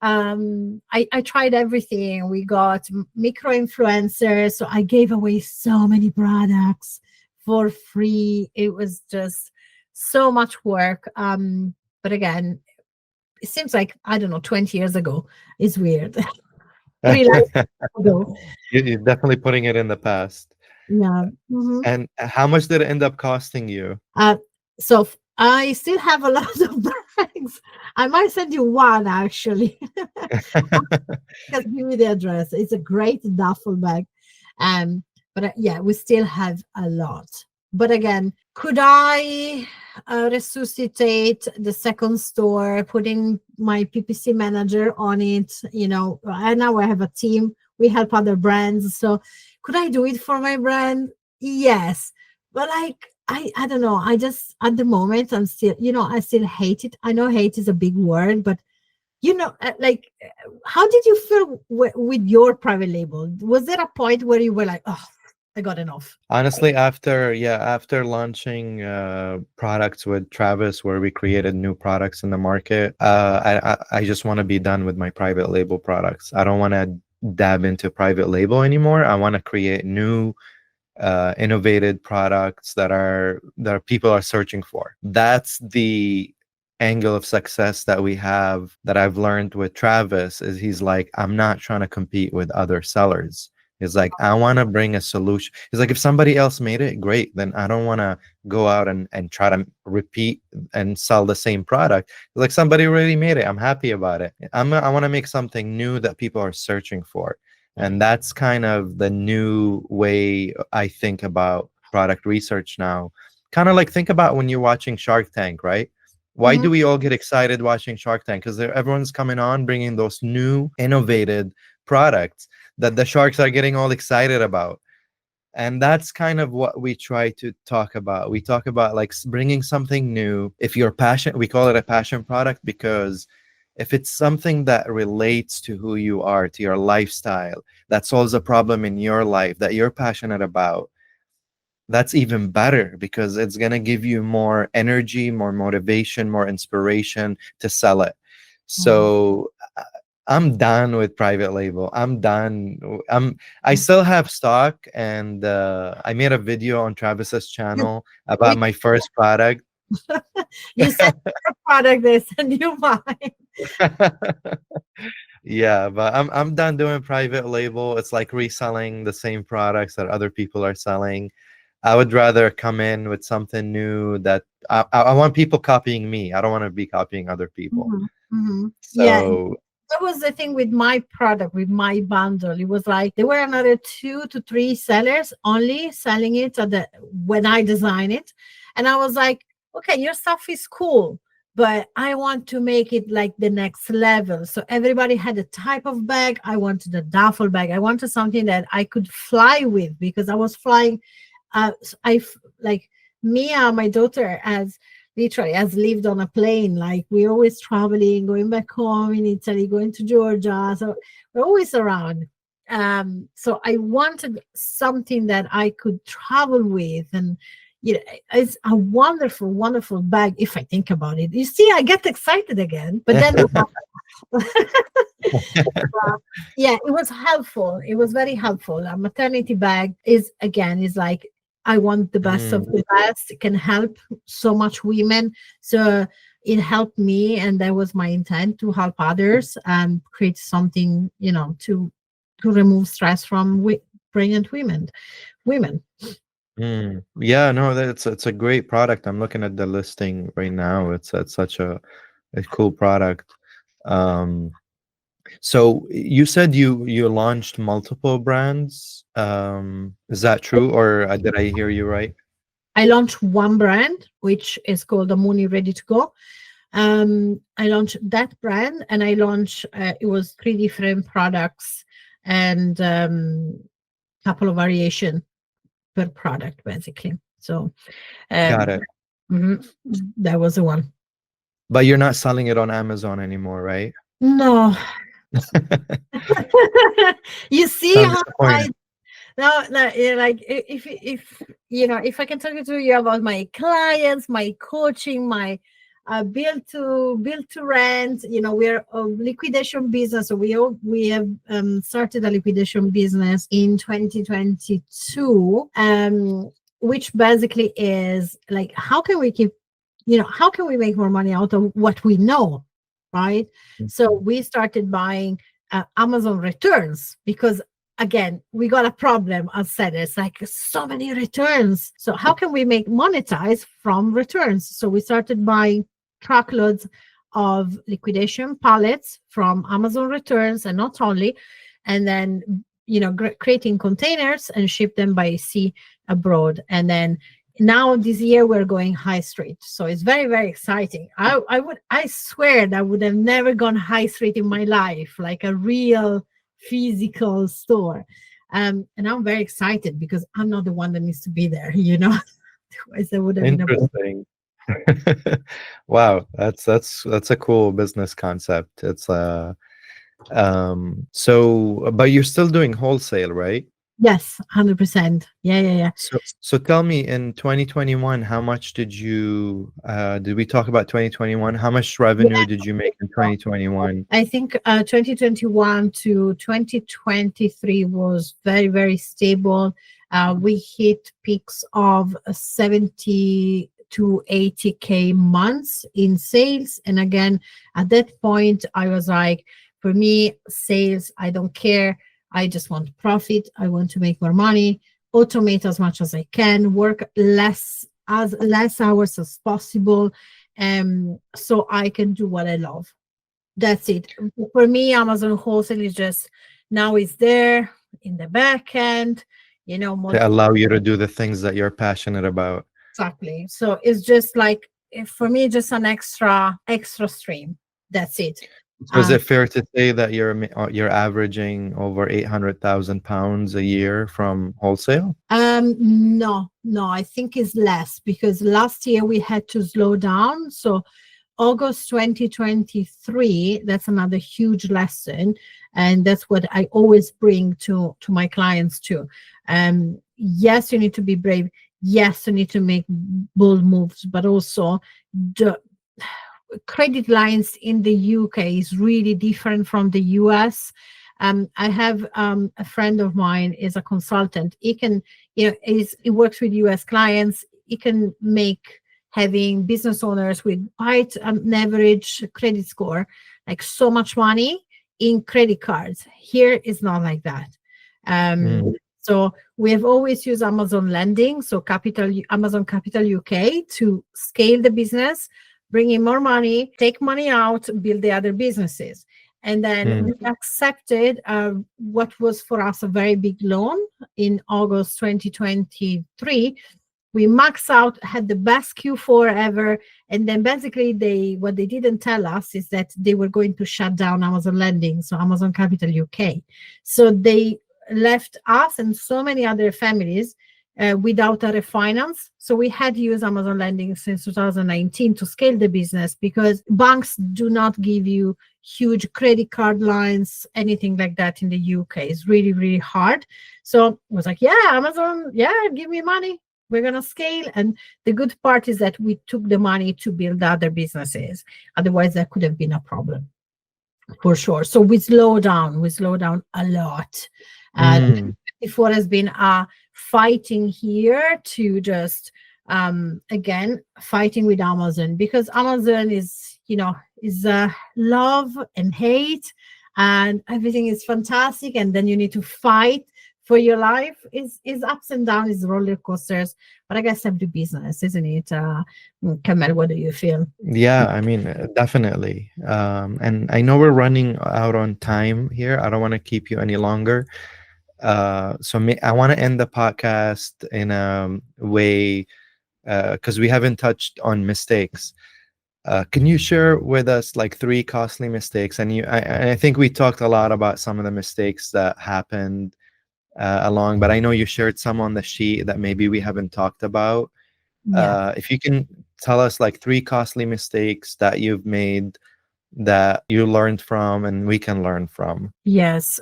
S1: I tried everything. We got micro influencers, so I gave away so many products for free. It was just so much work. But again, it seems like, I don't know, 20 years ago. It's weird. Real life ago.
S2: You're definitely putting it in the past.
S1: Yeah. Mhm.
S2: And how much did it end up costing you?
S1: Uh, I still have a lot of bags. I might send you one actually. Just give me the address. It's a great duffel bag. But yeah, we still have a lot. But again, could I resuscitate the second store, putting my PPC manager on it? And now I have a team. We help other brands. So could I do it for my brand? Yes. But like, I don't know. I just, at the moment, I'm still, I still hate it. I know hate is a big word, but like, how did you feel with your private label? Was there a point where you were like, oh, I got enough?
S2: Honestly, after launching products with Travis, where we created new products in the market, I just want to be done with my private label products. I don't want to dab into private label anymore. I want to create new innovative products that people are searching for. That's the angle of success that we have, that I've learned with Travis, is he's like, I'm not trying to compete with other sellers. He's like, I want to bring a solution. He's like, if somebody else made it, great. Then I don't want to go out and try to repeat and sell the same product. He's like, somebody already made it. I'm happy about it. I want to make something new that people are searching for. And that's kind of the new way I think about product research now. Kind of like, think about when you're watching Shark Tank, right? Why
S1: Mhm.
S2: do we all get excited watching Shark Tank? Because everyone's coming on bringing those new innovative products that the sharks are getting all excited about. And that's kind of what we try to talk about. We talk about like bringing something new. If you're passionate, we call it a passion product, because if it's something that relates to who you are, to your lifestyle, that solves a problem in your life that you're passionate about, that's even better, because it's going to give you more energy, more motivation, more inspiration to sell it.
S1: Mm.
S2: So I'm done with private label. I'm done. I still have stock, and I made a video on Travis's
S1: You,
S2: channel about
S1: we,
S2: my first product.
S1: you said your product, they send you mine.
S2: Yeah, but I'm done doing private label. It's like reselling the same products that other people are selling. I would rather come in with something new that I want people copying me. I don't want to be copying other people.
S1: Mhm, mhm. Yeah,
S2: So
S1: that was the thing with my product, with my bundle. It was like there were another 2 to 3 sellers only selling it when I design it. And I was like, okay, your stuff is cool, but I want to make it like the next level. So everybody had a type of bag. I wanted a duffel bag. I wanted something that I could fly with, because I was flying. Like Mia, my daughter, has lived on a plane. Like, we're always traveling, going back home in Italy, going to Georgia. So we're always around. So I wanted something that I could travel with, and it's a wonderful, wonderful bag. If I think about it, you see, I get excited again. But then, yeah, it was helpful. It was very helpful. A maternity bag is like, I want the best of
S2: Mm,
S1: the best. It can help so much women. So it helped me, and that was my intent, to help others and create something, to remove stress from pregnant women. Women.
S2: yeah, no, that's it's a great product. I'm looking at the listing right now. It's such a cool product. Um, so you said you launched multiple brands. Is that true, or did I hear you right?
S1: I launched one brand, which is called Amuni Ready to Go. I launched that brand, and I launched, it was 3 different products, and couple of variation per product, basically. So
S2: Got
S1: um,
S2: it.
S1: mhm, that was the one.
S2: But you're not selling it on Amazon anymore, right?
S1: No. You see
S2: Sound
S1: how I
S2: disappointed.
S1: No, no, like if if I can talk to you about my clients, my coaching, my build to rent, we're a liquidation business. So we have started a liquidation business in 2022, which basically is like, how can we keep, how can we make more money out of what we know, right? So we started buying Amazon returns because, again, we got a problem. I said it's like so many returns. So how can we make monetize from returns? So we started buying truckloads of liquidation pallets from Amazon returns, and not only, and then creating containers and ship them by sea abroad. And then now this year we're going high street, so it's very, very exciting. I swear that I would have never gone high street in my life, like a real physical store. And I'm very excited because I'm not the one that needs to be there. Otherwise there would have been a problem.
S2: Interesting. Wow, that's a cool business concept. It's so but you're still doing wholesale, right?
S1: Yes, 100%. Yeah.
S2: So tell me, in 2021, how much did we talk about 2021? How much revenue did you make in 2021?
S1: I think 2021 to 2023 was very, very stable. We hit peaks of 70 to 80K months in sales. And again, at that point, I was like, for me, sales, I don't care. I just want profit. I want to make more money, automate as much as I can, work less hours as possible, so I can do what I love. That's it. For me, Amazon wholesale is just, now it's there in the back end,
S2: To allow you to do the things that you're passionate about.
S1: exactly. So it's just like, for me, just an extra stream. That's it.
S2: So is it fair to say that you're averaging over 800,000 pounds a year from wholesale?
S1: No, I think it's less because last year we had to slow down. So August 2023, that's another huge lesson. And that's what I always bring to my clients too. Yes, you need to be brave. Yes, you need to make bold moves, but also the credit lines in the UK is really different from the US. I have a friend of mine is a consultant. He can, he works with US clients. He can make having business owners with quite an average credit score, like so much money in credit cards. Here is not like that. So we have always used Amazon lending, so Amazon Capital UK, to scale the business, bring in more money, take money out, build the other businesses. And then we accepted what was for us a very big loan in August 2023. We maxed out, had the best Q4 ever. And then basically what they didn't tell us is that they were going to shut down Amazon lending, so Amazon Capital UK. So they left us and so many other families without a refinance. So we had used Amazon lending since 2019 to scale the business, because banks do not give you huge credit card lines, anything like that in the UK. It's really, really hard. So I was like, yeah, Amazon, yeah, give me money. We're going to scale. And the good part is that we took the money to build other businesses. Otherwise, that could have been a problem for sure. So we slow down a lot. And before has been fighting here to just again fighting with Amazon, because Amazon is love and hate, and everything is fantastic, and then you need to fight for your life. Is ups and downs, is roller coasters, but I guess every business, isn't it? Kamel, what do you feel?
S2: Yeah, I mean, definitely. And I know we're running out on time here. I don't want to keep you any longer. I want to end the podcast in a way, because we haven't touched on mistakes. Can you share with us like 3 costly mistakes? And I think we talked a lot about some of the mistakes that happened along, but I know you shared some on the sheet that maybe we haven't talked about.
S1: Yeah.
S2: If you can tell us like 3 costly mistakes that you've made that you learned from and we can learn from.
S1: Yes.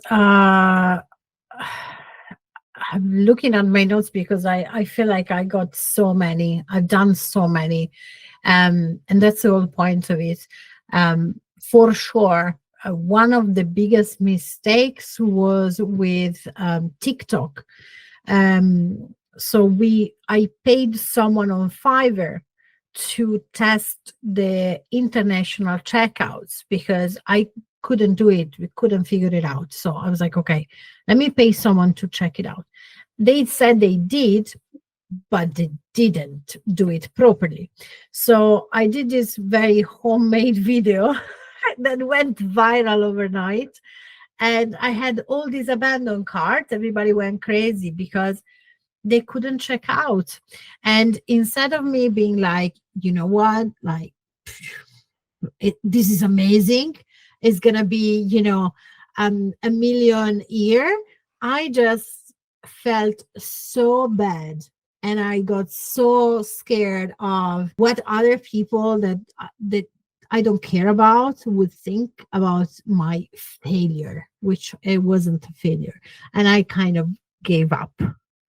S1: I'm looking at my notes because I feel like I got so many. I've done so many. And that's the whole point of it. For sure, one of the biggest mistakes was with TikTok. I paid someone on Fiverr to test the international checkouts because I couldn't do it. We couldn't figure it out. So I was like, okay, let me pay someone to check it out. They said they did, but they didn't do it properly. So I did this very homemade video that went viral overnight. And I had all these abandoned carts. Everybody went crazy because they couldn't check out. And instead of me being like, you know what, like, this is amazing, it's going to be, a million year, I just felt so bad. And I got so scared of what other people that I don't care about would think about my failure, which it wasn't a failure. And I kind of gave up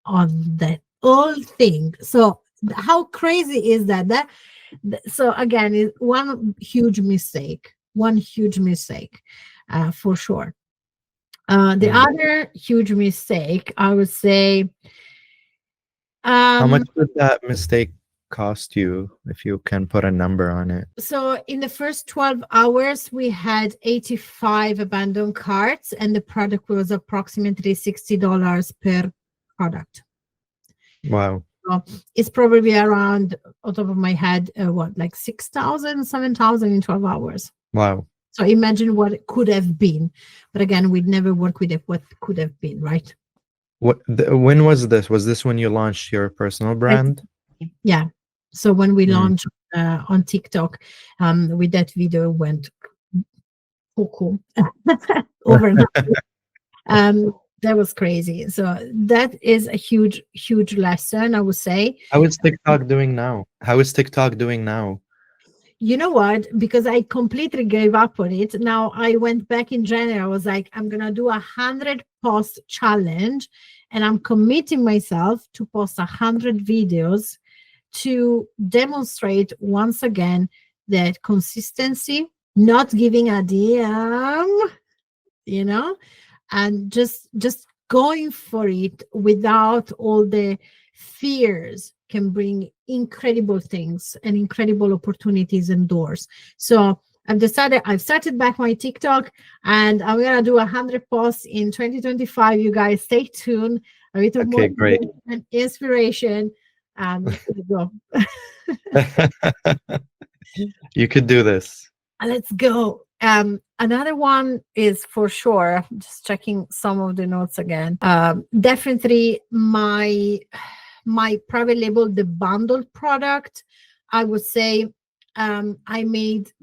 S1: on that whole thing. So how crazy is that? So again, it's one huge mistake. For sure. The other huge mistake, I would say.
S2: How much did that mistake cost you, if you can put a number on it?
S1: So in the first 12 hours, we had 85 abandoned carts, and the product was approximately $60 per product.
S2: Wow.
S1: So it's probably around, on top of my head, like 6,000, 7,000 in 12 hours.
S2: Wow.
S1: So imagine what it could have been. But again, we'd never work with what could have been, right?
S2: When was this? Was this when you launched your personal brand?
S1: Yeah. So when we launched on TikTok, with that video went cuckoo overnight. That was crazy. So that is a huge, huge lesson, I would say.
S2: How is TikTok doing now?
S1: You know what? Because I completely gave up on it. Now I went back in January. I was like, I'm gonna do 100 post challenge, and I'm committing myself to post 100 videos to demonstrate once again that consistency, not giving a damn, and just going for it without all the fears can bring incredible things and incredible opportunities and doors. So I've started back my TikTok, and I'm gonna do 100 posts in 2025. You guys stay tuned. A little more
S2: Great.
S1: And inspiration. Let's go.
S2: You could do this.
S1: Let's go. Another one is for sure, just checking some of the notes again. Definitely my private label, the bundled product. I would say I made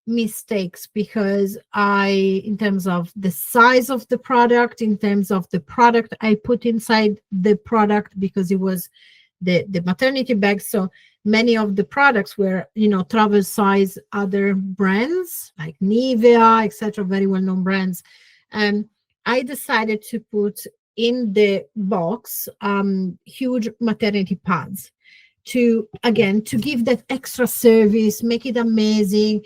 S1: mistakes because in terms of the size of the product, in terms of the product I put inside the product, because it was the maternity bag. So many of the products were, travel size, other brands like Nivea, etc., very well-known brands. I decided to put in the box huge maternity pads to give that extra service, make it amazing.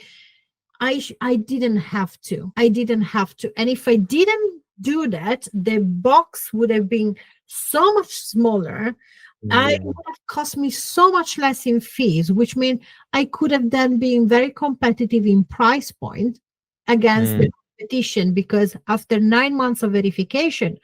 S1: I didn't have to. And if I didn't do that, the box would have been so much smaller. It would have cost me so much less in fees, which means I could have then been very competitive in price point against the competition, because after 9 months of verification,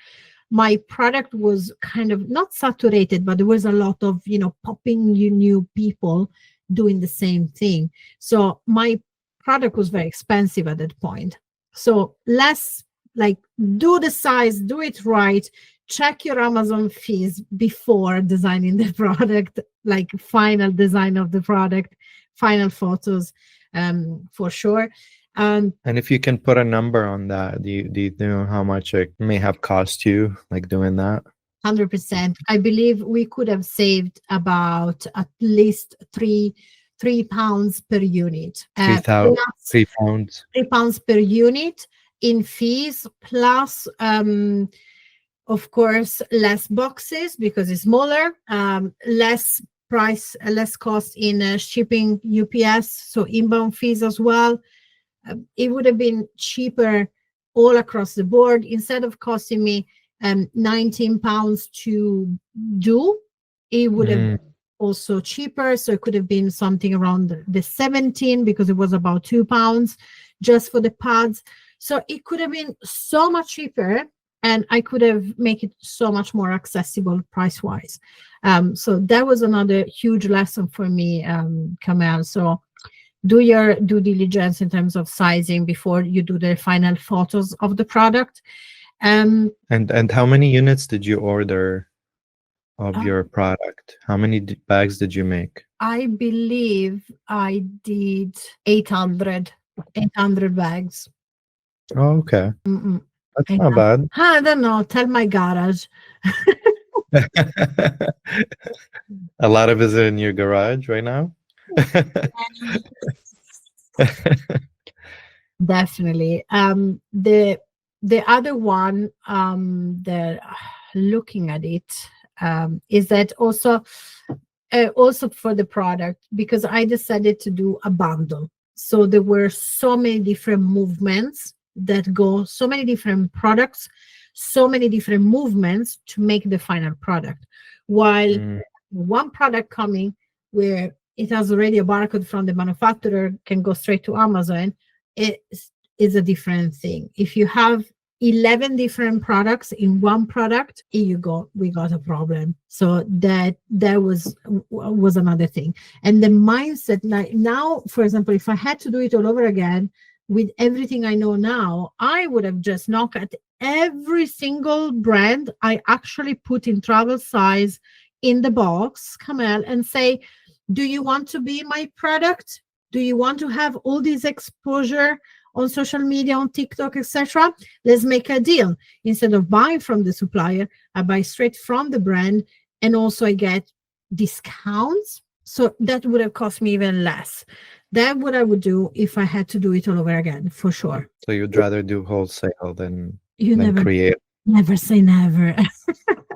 S1: my product was kind of not saturated, but there was a lot of, popping new people doing the same thing. So my product was very expensive at that point. So less like do the size, do it right, check your Amazon fees before designing the product, like final design of the product, final photos, for sure.
S2: And if you can put a number on that, do you know how much it may have cost you, like doing that?
S1: 100%. I believe we could have saved about at least £3 per unit.
S2: 3 pounds.
S1: £3 per unit in fees, plus Of course, less boxes because it's smaller, less cost in shipping UPS, so inbound fees as well. It would have been cheaper all across the board. Instead of costing me £19 to do, it would have
S2: Mm,
S1: also cheaper. So it could have been something around the 17 because it was about £2 just for the pads. So it could have been so much cheaper and I could have make it so much more accessible price wise. So that was another huge lesson for me, Kamal. So do your due diligence in terms of sizing before you do the final photos of the product. Um,
S2: and how many units did you order of
S1: uh,
S2: your product? How many bags did you make?
S1: I believe I did 800 bags.
S2: Oh, okay.
S1: Mm-mm.
S2: That's not bad.
S1: I don't know. Tell my garage.
S2: A lot of is in your garage right now?
S1: Definitely. The other one, the looking at it, is that also for the product, because I decided to do a bundle. So there were so many different movements that go, so many different products, so many different movements to make the final product. While
S2: Mm,
S1: one product coming where it has already a barcode from the manufacturer can go straight to Amazon, it is a different thing. If you have 11 different products in one product, here you go, we got a problem. So that was another thing. And the mindset, like now, for example, if I had to do it all over again with everything I know now, I would have just knocked at every single brand I actually put in travel size in the box, Kamel, and say, do you want to be my product? Do you want to have all this exposure on social media, on TikTok, etc.? Let's make a deal. Instead of buying from the supplier, I buy straight from the brand, and also I get discounts. So that would have cost me even less. That's what I would do if I had to do it all over again, for sure.
S2: so you'd rather do wholesale
S1: You
S2: than
S1: never,
S2: create.
S1: never say never.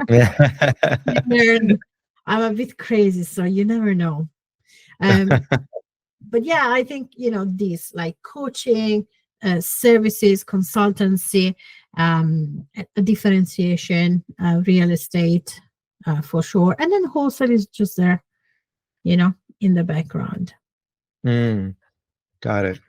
S2: Yeah.
S1: Learn. I'm a bit crazy, so you never know. Um, but yeah, I think this like coaching, services, consultancy, a differentiation, real estate, for sure, and then wholesale is just there, in the background.
S2: Mm, got it.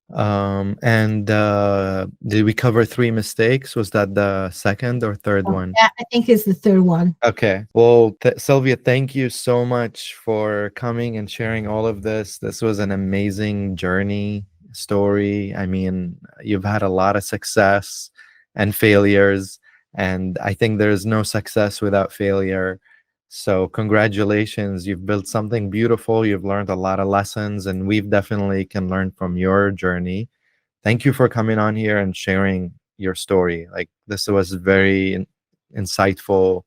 S2: And did we cover three mistakes? Was that the second or third one?
S1: Yeah, I think it's the third one.
S2: Okay. Well, Sylvia, thank you so much for coming and sharing all of this. This was an amazing journey story. I mean, you've had a lot of success and failures, and I think there's no success without failure. So, congratulations. You've built something beautiful. You've learned a lot of lessons, and we've definitely can learn from your journey. Thank you for coming on here and sharing your story. Like, this was very insightful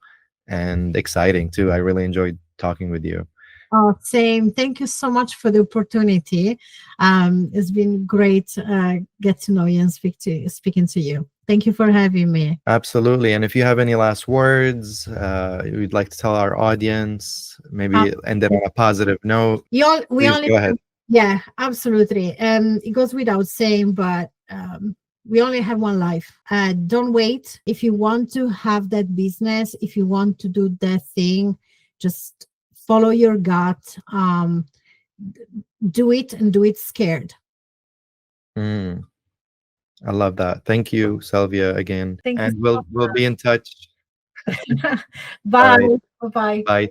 S2: and exciting too. I really enjoyed talking with you.
S1: Oh, same. Thank you so much for the opportunity. It's been great get to know you and speaking to you. Thank you for having me.
S2: Absolutely. And if you have any last words you'd like to tell our audience,
S1: Um,
S2: maybe end it on a positive note,
S1: we
S2: please
S1: only,
S2: go ahead.
S1: yeah, absolutely. It goes without saying, but we only have one life. Don't wait. If you want to have that business, if you want to do that thing, just follow your gut. Do it and do it scared.
S2: Mm, I love that. Thank you, Sylvia, again.
S1: Thank you
S2: And
S1: so
S2: we'll be in touch.
S1: much. Bye.
S2: All right.
S1: Bye-bye.
S2: Bye.